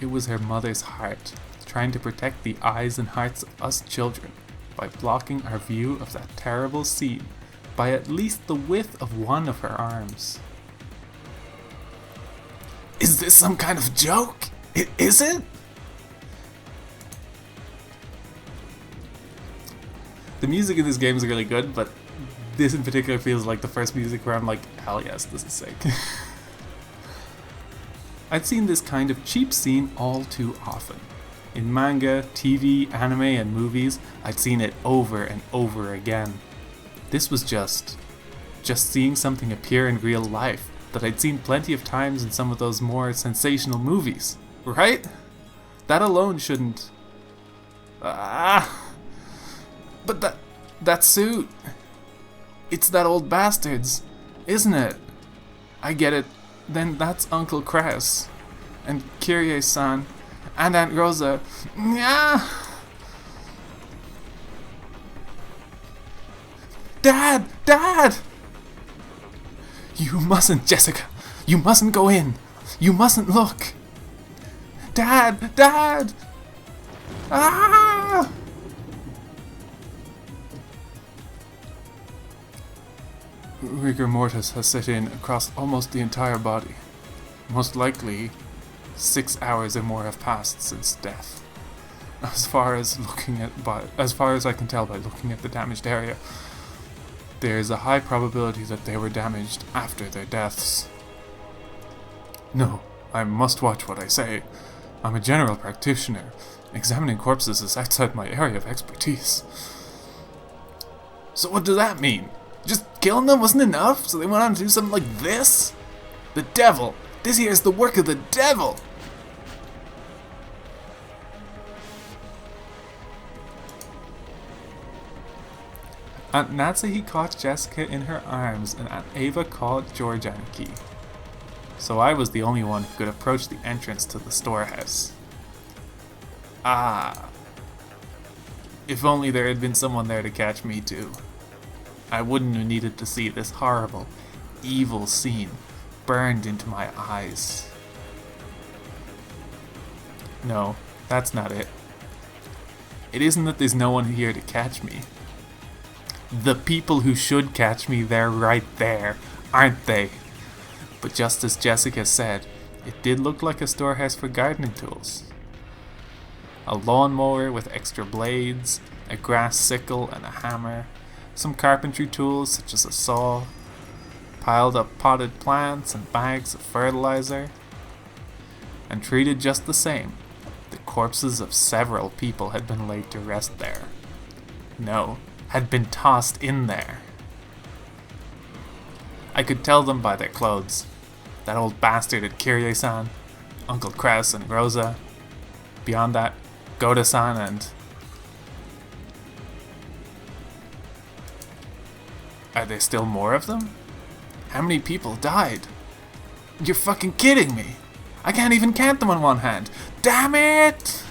It was her mother's heart, trying to protect the eyes and hearts of us children by blocking our view of that terrible scene by at least the width of one of her arms. Is this some kind of joke? Is it? The music in this game is really good, but this in particular feels like the first music where I'm like, hell yes, this is sick. I'd seen this kind of cheap scene all too often. In manga, TV, anime, and movies, I'd seen it over and over again. This was just seeing something appear in real life that I'd seen plenty of times in some of those more sensational movies, right? That alone shouldn't... But that suit... It's that old bastard's, isn't it? I get it. Then that's Uncle Kraus, and Kyrie-san, and Aunt Rosa. Yeah. Dad! Dad! You mustn't, Jessica. You mustn't go in. You mustn't look. Dad! Dad! Ah! Rigor mortis has set in across almost the entire body. Most likely, 6 hours or more have passed since death. As far as I can tell by looking at the damaged area, there is a high probability that they were damaged after their deaths. No, I must watch what I say. I'm a general practitioner. Examining corpses is outside my area of expertise. So what does that mean? Just Killing them wasn't enough, so they went on to do something like this? The devil! This here is the work of the devil! Aunt Natsuhi caught Jessica in her arms and Aunt Ava called George Aniki. So I was the only one who could approach the entrance to the storehouse. Ah. If only there had been someone there to catch me too. I wouldn't have needed to see this horrible, evil scene burned into my eyes. No, that's not it. It isn't that there's no one here to catch me. The people who should catch me, they're right there, aren't they? But just as Jessica said, it did look like a storehouse for gardening tools. A lawnmower with extra blades, a grass sickle and a hammer, some carpentry tools such as a saw, piled up potted plants and bags of fertilizer. And treated just the same, the corpses of several people had been laid to rest there. No, had been tossed in there. I could tell them by their clothes. That old bastard at Kirie-san, Uncle Kraus and Rosa. Beyond that, Goda-san and... Are there still more of them? How many people died? You're fucking kidding me! I can't even count them on one hand! Damn it!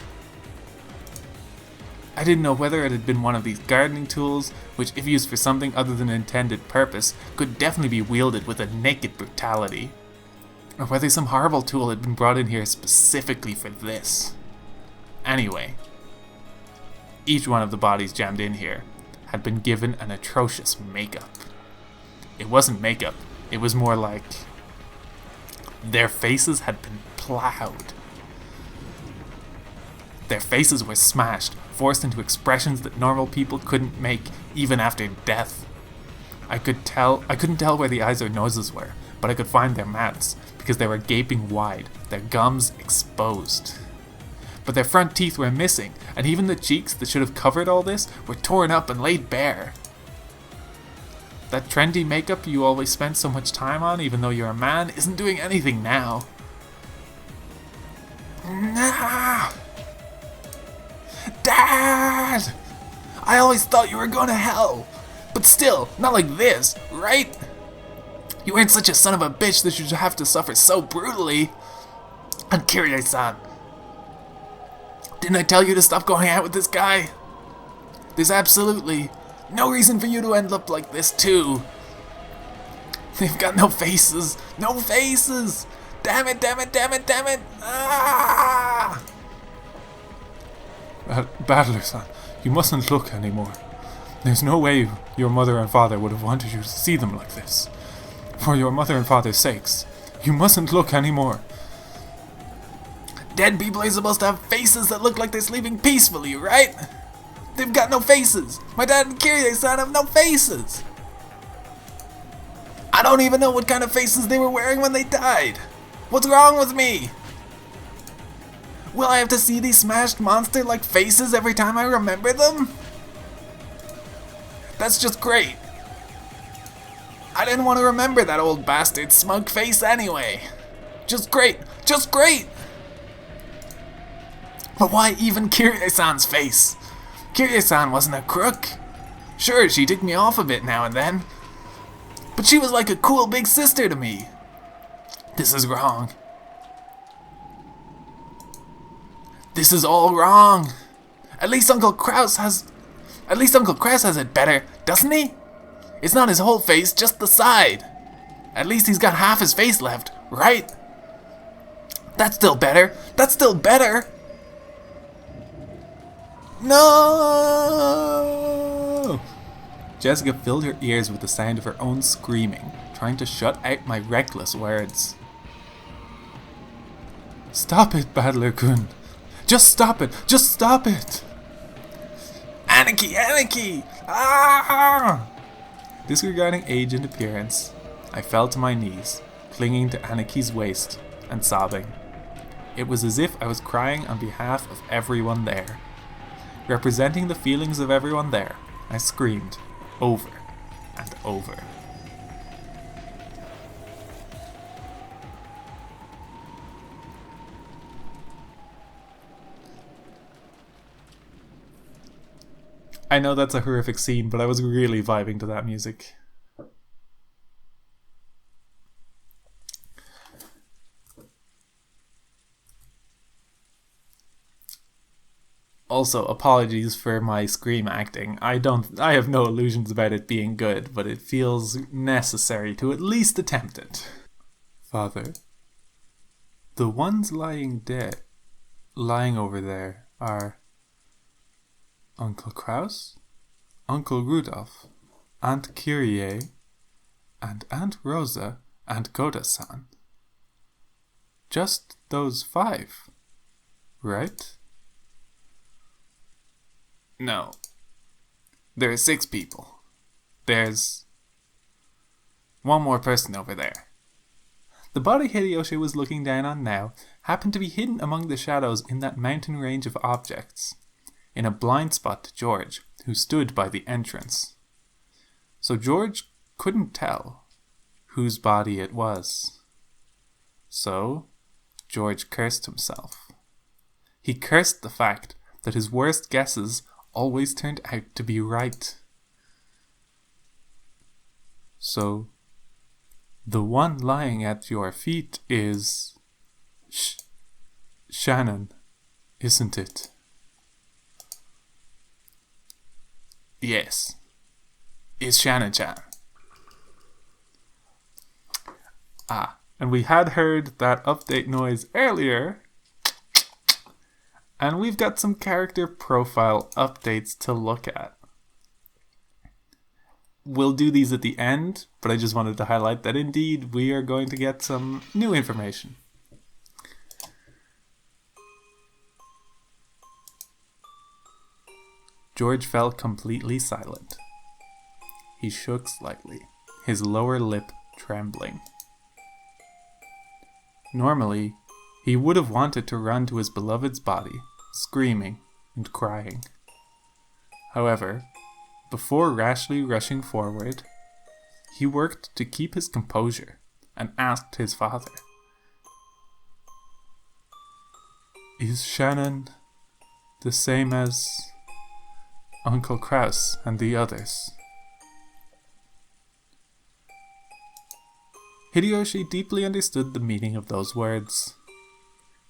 I didn't know whether it had been one of these gardening tools, which if used for something other than intended purpose, could definitely be wielded with a naked brutality. Or whether some horrible tool had been brought in here specifically for this. Anyway, each one of the bodies jammed in here had been given an atrocious makeup. It wasn't makeup, it was more like their faces had been plowed. Their faces were smashed, forced into expressions that normal people couldn't make even after death. I couldn't tell where the eyes or noses were, but I could find their mouths, because they were gaping wide, their gums exposed. But their front teeth were missing, and even the cheeks that should have covered all this were torn up and laid bare. That trendy makeup you always spent so much time on even though you're a man isn't doing anything now. Nah! Dad! I always thought you were going to hell. But still, not like this, right? You weren't such a son of a bitch that you should have to suffer so brutally. And Kirie-san, didn't I tell you to stop going out with this guy? There's absolutely no reason for you to end up like this too. They've got no faces. No faces! Damn it, damn it, damn it, damn it! Ah! Battler-san, you mustn't look anymore. There's no way your mother and father would have wanted you to see them like this. For your mother and father's sakes, you mustn't look anymore. Dead people are supposed to have faces that look like they're sleeping peacefully, right? They've got no faces. My dad and Kirie-san have no faces. I don't even know what kind of faces they were wearing when they died. What's wrong with me? Will I have to see these smashed monster-like faces every time I remember them? That's just great. I didn't want to remember that old bastard's smug face anyway. Just great. Just great. But why even Kirie-san's face? Kirie-san wasn't a crook. Sure, she ticked me off a bit now and then. But she was like a cool big sister to me. This is wrong. This is all wrong. At least Uncle Kraus has it better, doesn't he? It's not his whole face, just the side. At least he's got half his face left, right? That's still better. That's still better. No! Jessica filled her ears with the sound of her own screaming, trying to shut out my reckless words. Stop it, Battler-kun. Just stop it! Just stop it! Aniki! Aniki! Ah! Disregarding age and appearance, I fell to my knees, clinging to Aniki's waist and sobbing. It was as if I was crying on behalf of everyone there. Representing the feelings of everyone there, I screamed over and over. I know that's a horrific scene, but I was really vibing to that music. Also, apologies for my scream acting. I have no illusions about it being good, but it feels necessary to at least attempt it. Father, the ones lying over there are Uncle Kraus, Uncle Rudolph, Aunt Kyrie, and Aunt Rosa and Goda-san. Just those 5, right? No. There are 6 people. There's one more person over there. The body Hideyoshi was looking down on now happened to be hidden among the shadows in that mountain range of objects, in a blind spot to George, who stood by the entrance. So George couldn't tell whose body it was. So George cursed himself. He cursed the fact that his worst guesses always turned out to be right. So, the one lying at your feet is Shannon, isn't it? Yes. It's Shannon-chan. And we had heard that update noise earlier. And we've got some character profile updates to look at. We'll do these at the end, but I just wanted to highlight that indeed we are going to get some new information. George fell completely silent. He shook slightly, his lower lip trembling. Normally, he would have wanted to run to his beloved's body, screaming and crying. However, before rashly rushing forward, he worked to keep his composure and asked his father, "Is Shannon the same as Uncle Kraus and the others?" Hideyoshi deeply understood the meaning of those words,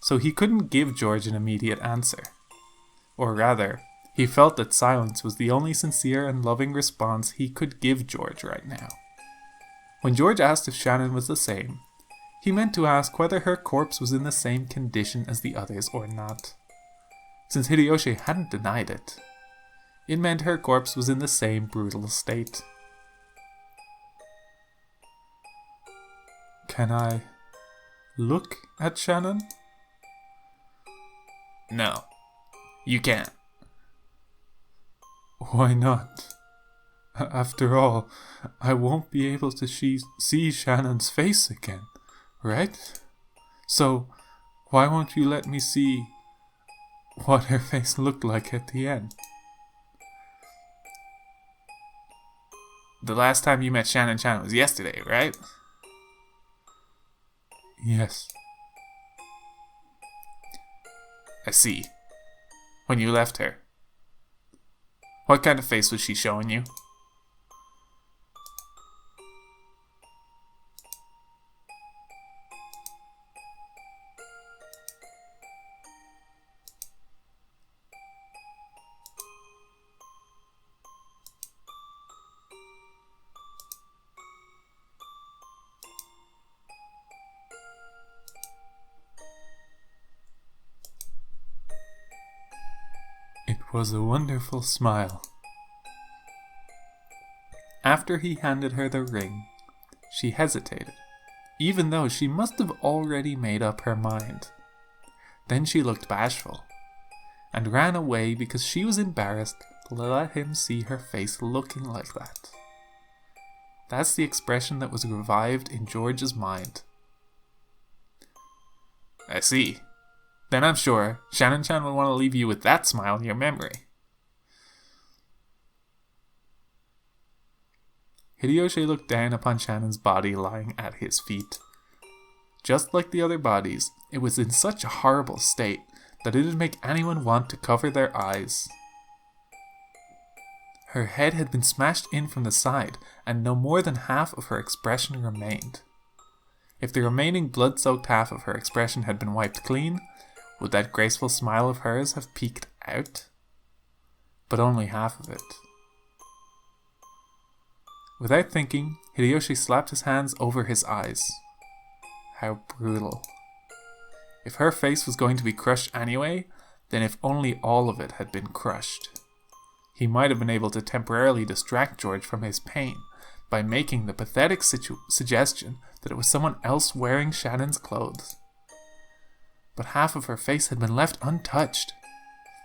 so he couldn't give George an immediate answer. Or rather, he felt that silence was the only sincere and loving response he could give George right now. When George asked if Shannon was the same, he meant to ask whether her corpse was in the same condition as the others or not. Since Hideyoshi hadn't denied it, it meant her corpse was in the same brutal state. "Can I look at Shannon?" No, you can't. "Why not? After all, I won't be able to see Shannon's face again, right? So, why won't you let me see what her face looked like at the end?" The last time you met Shannon-chan was yesterday, right? "Yes." I see. When you left her, what kind of face was she showing you? "It was a wonderful smile." After he handed her the ring, she hesitated, even though she must have already made up her mind. Then she looked bashful, and ran away because she was embarrassed to let him see her face looking like that. That's the expression that was revived in George's mind. I see. Then I'm sure Shannon-chan would want to leave you with that smile in your memory. Hideyoshi looked down upon Shannon's body lying at his feet. Just like the other bodies, it was in such a horrible state that it'd make anyone want to cover their eyes. Her head had been smashed in from the side, and no more than half of her expression remained. If the remaining blood-soaked half of her expression had been wiped clean, would that graceful smile of hers have peeked out? But only half of it. Without thinking, Hideyoshi slapped his hands over his eyes. How brutal. If her face was going to be crushed anyway, then if only all of it had been crushed. He might have been able to temporarily distract George from his pain by making the pathetic suggestion that it was someone else wearing Shannon's clothes. But half of her face had been left untouched.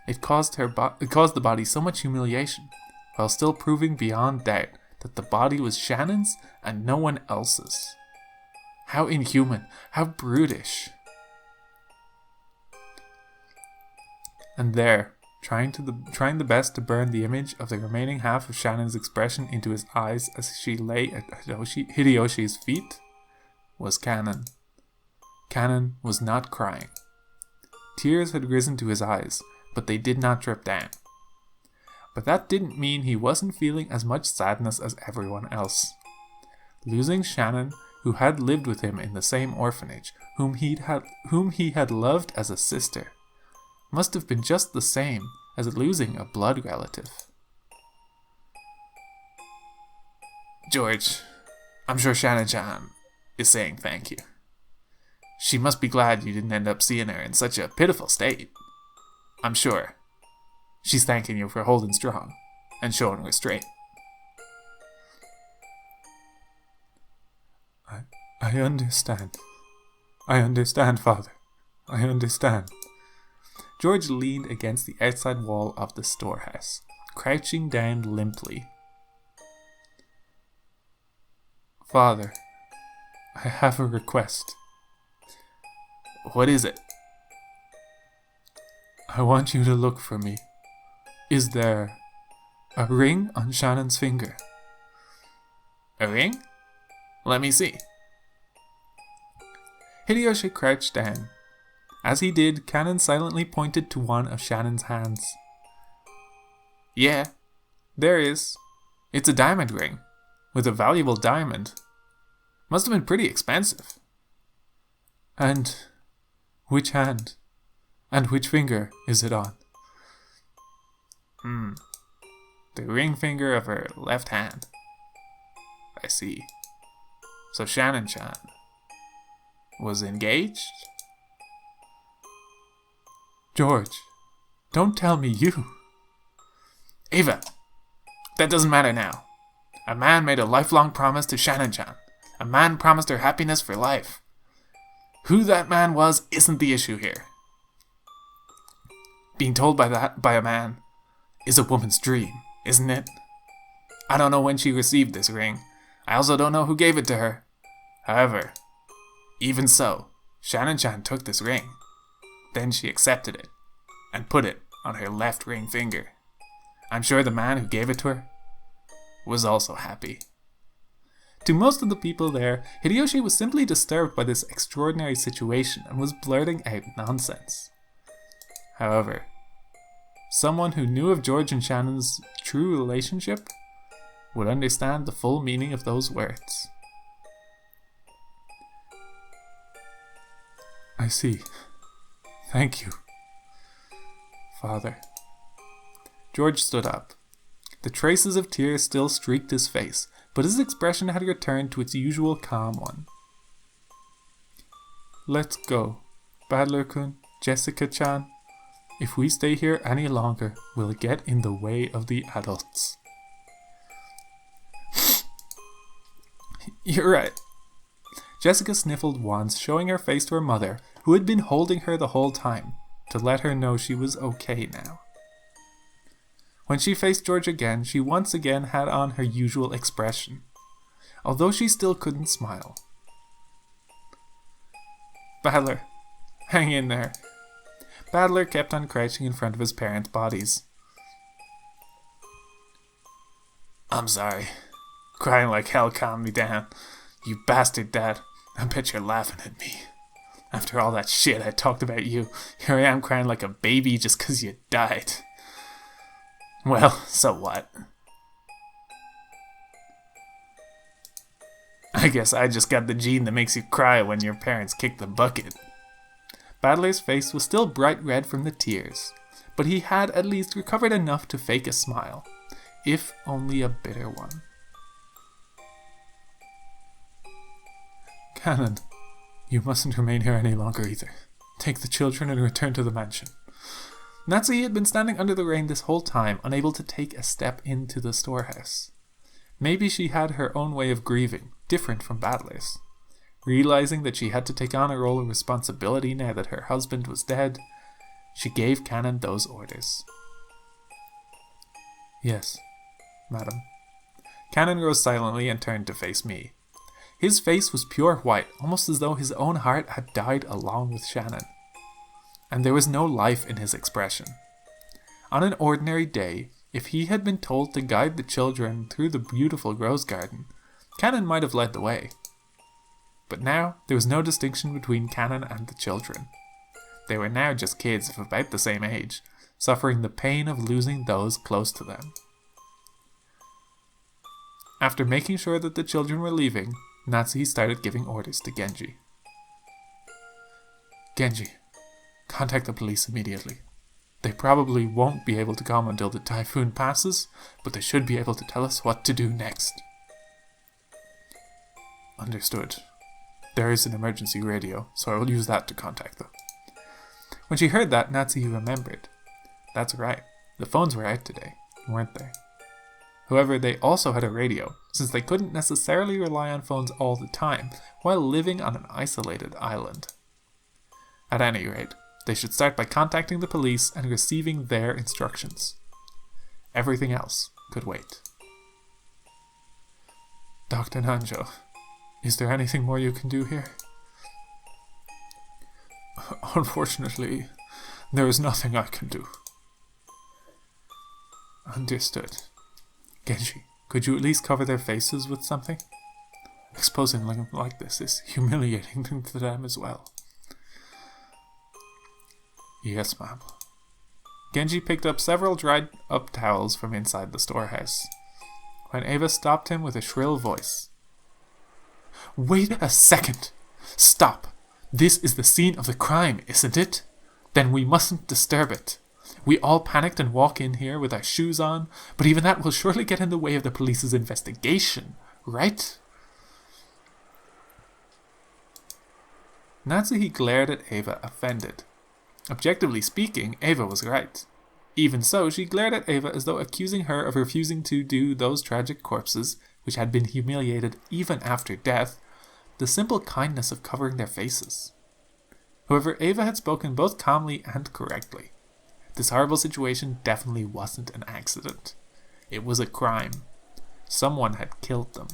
It caused the body so much humiliation, while still proving beyond doubt that the body was Shannon's and no one else's. How inhuman, how brutish. And there, trying the best to burn the image of the remaining half of Shannon's expression into his eyes as she lay at Hideyoshi's feet, was Kanon. Kanon was not crying. Tears had risen to his eyes, but they did not drip down. But that didn't mean he wasn't feeling as much sadness as everyone else. Losing Shannon, who had lived with him in the same orphanage, whom he had loved as a sister, must have been just the same as losing a blood relative. George, I'm sure Shannon-chan is saying thank you. She must be glad you didn't end up seeing her in such a pitiful state. I'm sure. She's thanking you for holding strong and showing restraint. I understand. I understand, Father. I understand. George leaned against the outside wall of the storehouse, crouching down limply. Father, I have a request. What is it? I want you to look for me. Is there a ring on Shannon's finger? A ring? Let me see. Hideyoshi crouched down. As he did, Kanon silently pointed to one of Shannon's hands. Yeah, there is. It's a diamond ring, with a valuable diamond. Must have been pretty expensive. And which hand? And which finger is it on? The ring finger of her left hand. I see. So Shannon-chan was engaged? George, don't tell me you. Ava, that doesn't matter now. A man made a lifelong promise to Shannon-chan. A man promised her happiness for life. Who that man was isn't the issue here. Being told by a man is a woman's dream, isn't it? I don't know when she received this ring. I also don't know who gave it to her. However, even so, Shannon-chan took this ring. Then she accepted it and put it on her left ring finger. I'm sure the man who gave it to her was also happy. To most of the people there, Hideyoshi was simply disturbed by this extraordinary situation and was blurting out nonsense. However, someone who knew of George and Shannon's true relationship would understand the full meaning of those words. I see. Thank you, Father. George stood up. The traces of tears still streaked his face, but his expression had returned to its usual calm one. Let's go, Badler-kun, Jessica-chan. If we stay here any longer, we'll get in the way of the adults. You're right. Jessica sniffled once, showing her face to her mother, who had been holding her the whole time, to let her know she was okay now. When she faced George again, she once again had on her usual expression, although she still couldn't smile. Badler, hang in there. Badler kept on crouching in front of his parents' bodies. I'm sorry. Crying like hell calmed me down. You bastard, Dad. I bet you're laughing at me. After all that shit I talked about you, here I am crying like a baby just 'cause you died. Well, so what? I guess I just got the gene that makes you cry when your parents kick the bucket. Battler's face was still bright red from the tears, but he had at least recovered enough to fake a smile, if only a bitter one. Canon, you mustn't remain here any longer either. Take the children and return to the mansion. Natsuki had been standing under the rain this whole time, unable to take a step into the storehouse. Maybe she had her own way of grieving, different from Battler's. Realizing that she had to take on a role of responsibility now that her husband was dead, she gave Canon those orders. Yes, madam. Canon rose silently and turned to face me. His face was pure white, almost as though his own heart had died along with Shannon. And there was no life in his expression. On an ordinary day, if he had been told to guide the children through the beautiful rose garden, Canon might have led the way. But now, there was no distinction between Canon and the children. They were now just kids of about the same age, suffering the pain of losing those close to them. After making sure that the children were leaving, Natsuki started giving orders to Genji. Genji, contact the police immediately. They probably won't be able to come until the typhoon passes, but they should be able to tell us what to do next. Understood. There is an emergency radio, so I will use that to contact them. When she heard that, Natsuki remembered. That's right, the phones were out today, weren't they? However, they also had a radio, since they couldn't necessarily rely on phones all the time while living on an isolated island. At any rate, they should start by contacting the police and receiving their instructions. Everything else could wait. Dr. Nanjo, is there anything more you can do here? Unfortunately, there is nothing I can do. Understood. Genji, could you at least cover their faces with something? Exposing them like this is humiliating to them as well. Yes, ma'am. Genji picked up several dried up towels from inside the storehouse, when Eva stopped him with a shrill voice. Wait a second! Stop! This is the scene of the crime, isn't it? Then we mustn't disturb it. We all panicked and walk in here with our shoes on, but even that will surely get in the way of the police's investigation, right? Natsuki glared at Eva, offended. Objectively speaking, Eva was right. Even so, she glared at Eva as though accusing her of refusing to do those tragic corpses, which had been humiliated even after death, the simple kindness of covering their faces. However, Eva had spoken both calmly and correctly. This horrible situation definitely wasn't an accident. It was a crime. Someone had killed them.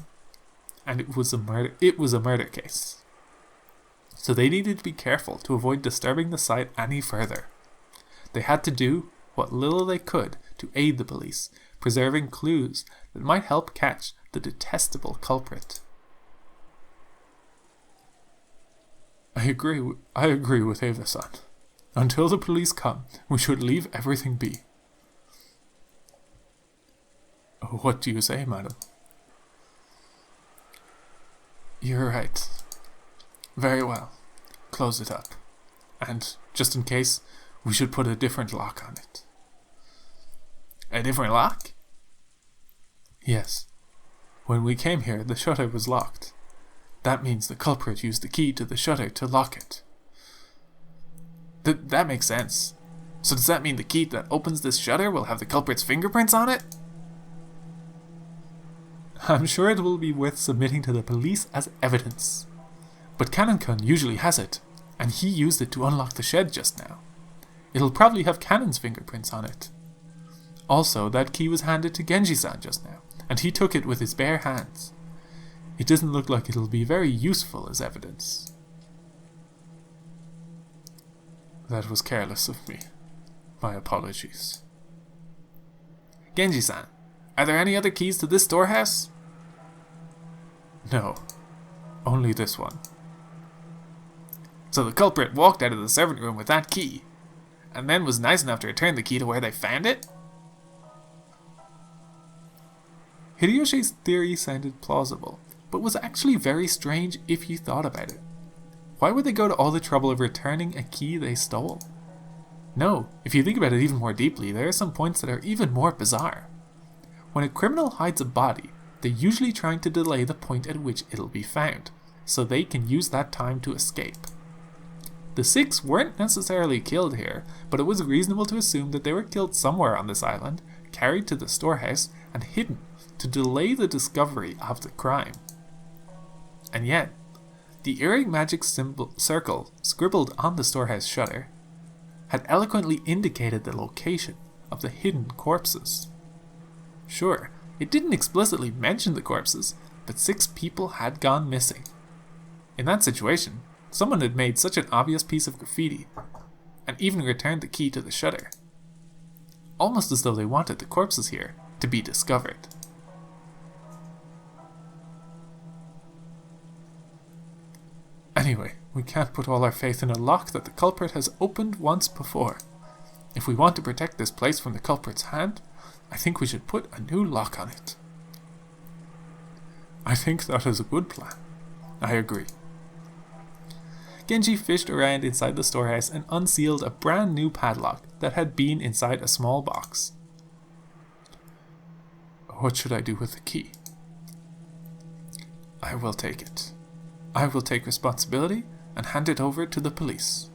And it was a murder case. So they needed to be careful to avoid disturbing the site any further. They had to do what little they could to aid the police, preserving clues that might help catch the detestable culprit. I agree with Eva-san. Until the police come, we should leave everything be. What do you say, madam? You're right. Very well. Close it up. And, just in case, we should put a different lock on it. A different lock? Yes. When we came here, the shutter was locked. That means the culprit used the key to the shutter to lock it. That makes sense. So does that mean the key that opens this shutter will have the culprit's fingerprints on it? I'm sure it will be worth submitting to the police as evidence. But Canon-kun usually has it, and he used it to unlock the shed just now. It'll probably have Canon's fingerprints on it. Also, that key was handed to Genji-san just now, and he took it with his bare hands. It doesn't look like it'll be very useful as evidence. That was careless of me. My apologies. Genji-san, are there any other keys to this storehouse? No, only this one. So the culprit walked out of the servant room with that key, and then was nice enough to return the key to where they found it? Hideyoshi's theory sounded plausible, but was actually very strange if you thought about it. Why would they go to all the trouble of returning a key they stole? No, if you think about it even more deeply, there are some points that are even more bizarre. When a criminal hides a body, they're usually trying to delay the point at which it'll be found, so they can use that time to escape. The 6 weren't necessarily killed here, but it was reasonable to assume that they were killed somewhere on this island, carried to the storehouse, and hidden to delay the discovery of the crime. And yet, the eerie magic circle scribbled on the storehouse shutter had eloquently indicated the location of the hidden corpses. Sure, it didn't explicitly mention the corpses, but 6 people had gone missing. In that situation, someone had made such an obvious piece of graffiti, and even returned the key to the shutter. Almost as though they wanted the corpses here to be discovered. Anyway, we can't put all our faith in a lock that the culprit has opened once before. If we want to protect this place from the culprit's hand, I think we should put a new lock on it. I think that is a good plan. I agree. Genji fished around inside the storehouse and unsealed a brand new padlock that had been inside a small box. What should I do with the key? I will take it. I will take responsibility and hand it over to the police.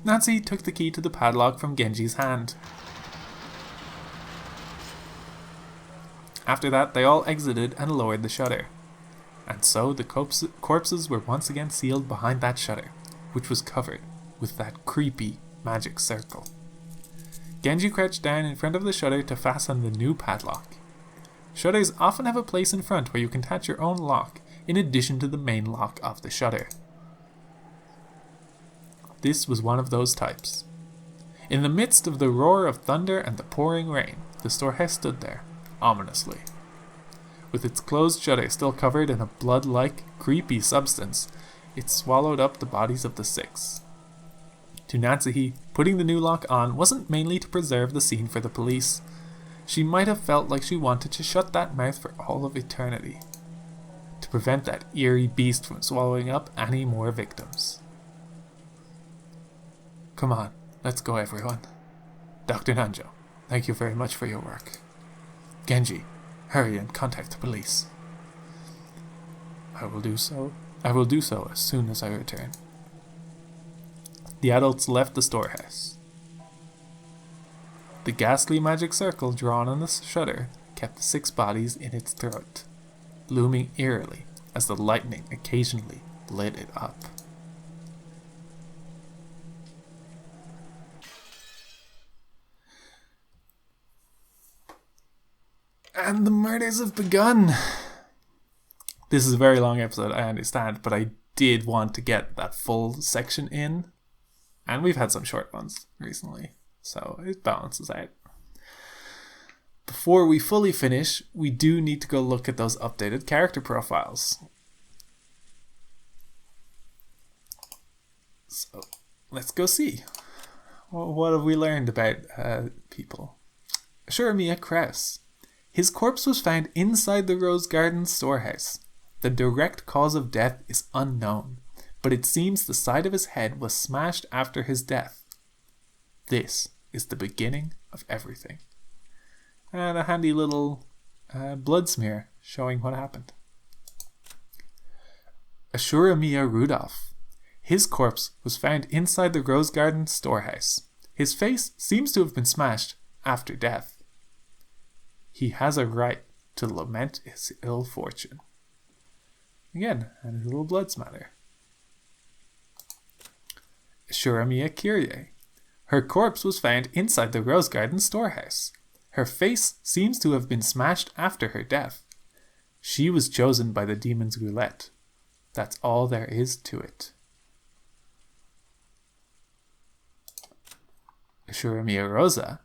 Nancy took the key to the padlock from Genji's hand. After that, they all exited and lowered the shutter. And so the corpses were once again sealed behind that shutter, which was covered with that creepy magic circle. Genji crouched down in front of the shutter to fasten the new padlock. Shutters often have a place in front where you can attach your own lock, in addition to the main lock of the shutter. This was one of those types. In the midst of the roar of thunder and the pouring rain, the storehouse stood there, ominously. With its closed shutter still covered in a blood-like, creepy substance, it swallowed up the bodies of the 6. To Natsuhi, putting the new lock on wasn't mainly to preserve the scene for the police. She might have felt like she wanted to shut that mouth for all of eternity, to prevent that eerie beast from swallowing up any more victims. Come on, let's go everyone. Dr. Nanjo, thank you very much for your work. Genji, hurry and contact the police. I will do so as soon as I return. The adults left the storehouse. The ghastly magic circle drawn on the shutter kept the 6 bodies in its throat, looming eerily as the lightning occasionally lit it up. And the murders have begun. This is a very long episode, I understand, but I did want to get that full section in. And we've had some short ones recently, so it balances out. Before we fully finish, we do need to go look at those updated character profiles. So, let's go see. What have we learned about people? Shuramiya Krause. His corpse was found inside the Rose Garden storehouse. The direct cause of death is unknown, but it seems the side of his head was smashed after his death. This is the beginning of everything. And a handy little blood smear showing what happened. Ashuramiya Rudolph. His corpse was found inside the Rose Garden storehouse. His face seems to have been smashed after death. He has a right to lament his ill fortune. Again, and a little blood smatter. Shuramiya Kyrie. Her corpse was found inside the Rose Garden storehouse. Her face seems to have been smashed after her death. She was chosen by the demon's roulette. That's all there is to it. Shuramiya Rosa.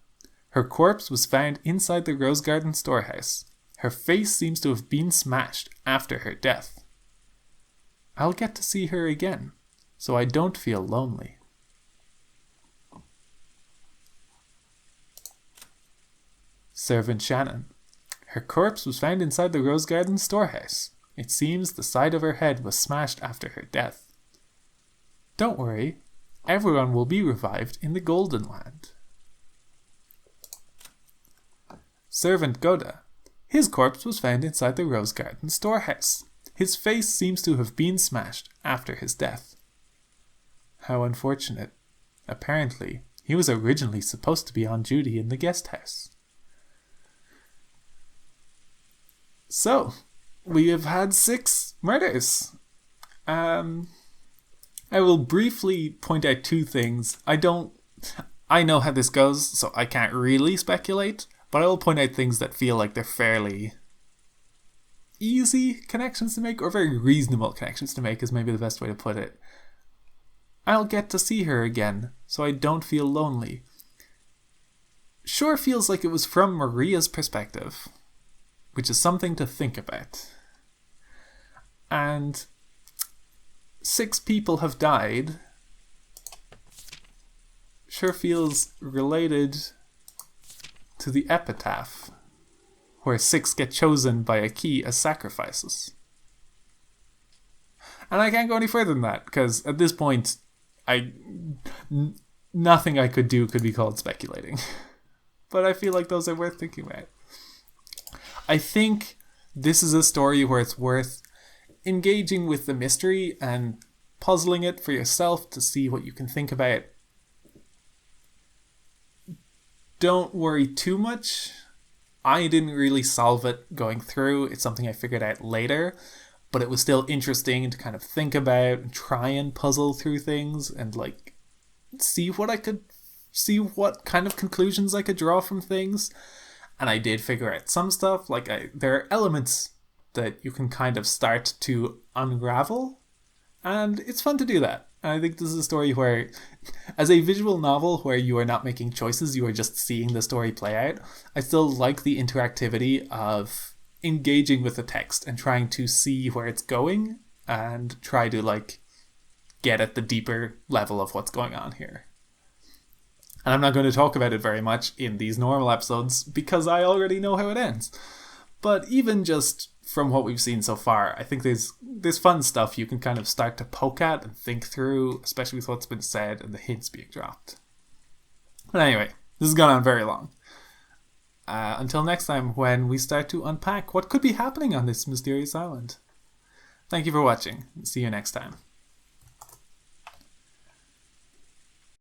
Her corpse was found inside the Rose Garden storehouse. Her face seems to have been smashed after her death. I'll get to see her again, so I don't feel lonely. Servant Shannon. Her corpse was found inside the Rose Garden storehouse. It seems the side of her head was smashed after her death. Don't worry, everyone will be revived in the Golden Land. Servant Goda. His corpse was found inside the Rose Garden storehouse. His face seems to have been smashed after his death. How unfortunate. Apparently, he was originally supposed to be on duty in the guest house. So, we have had 6 murders. I will briefly point out 2 things. I know how this goes, so I can't really speculate, but I will point out things that feel like they're fairly easy connections to make, or very reasonable connections to make is maybe the best way to put it. I'll get to see her again, so I don't feel lonely. Sure feels like it was from Maria's perspective, which is something to think about. And 6 people have died. Sure feels related to the epitaph, where 6 get chosen by a key as sacrifices. And I can't go any further than that, because at this point, nothing I could do could be called speculating. But I feel like those are worth thinking about. I think this is a story where it's worth engaging with the mystery and puzzling it for yourself to see what you can think about. Don't worry too much. I didn't really solve it going through. It's something I figured out later, but it was still interesting to kind of think about and try and puzzle through things and like see what kind of conclusions I could draw from things. And I did figure out some stuff. There are elements that you can kind of start to unravel, and it's fun to do that. And I think this is a story where, as a visual novel where you are not making choices, you are just seeing the story play out, I still like the interactivity of engaging with the text and trying to see where it's going and try to get at the deeper level of what's going on here. And I'm not going to talk about it very much in these normal episodes because I already know how it ends. But even just from what we've seen so far, I think there's fun stuff you can kind of start to poke at and think through, especially with what's been said and the hints being dropped. But anyway, this has gone on very long. Until next time, when we start to unpack what could be happening on this mysterious island. Thank you for watching, and see you next time.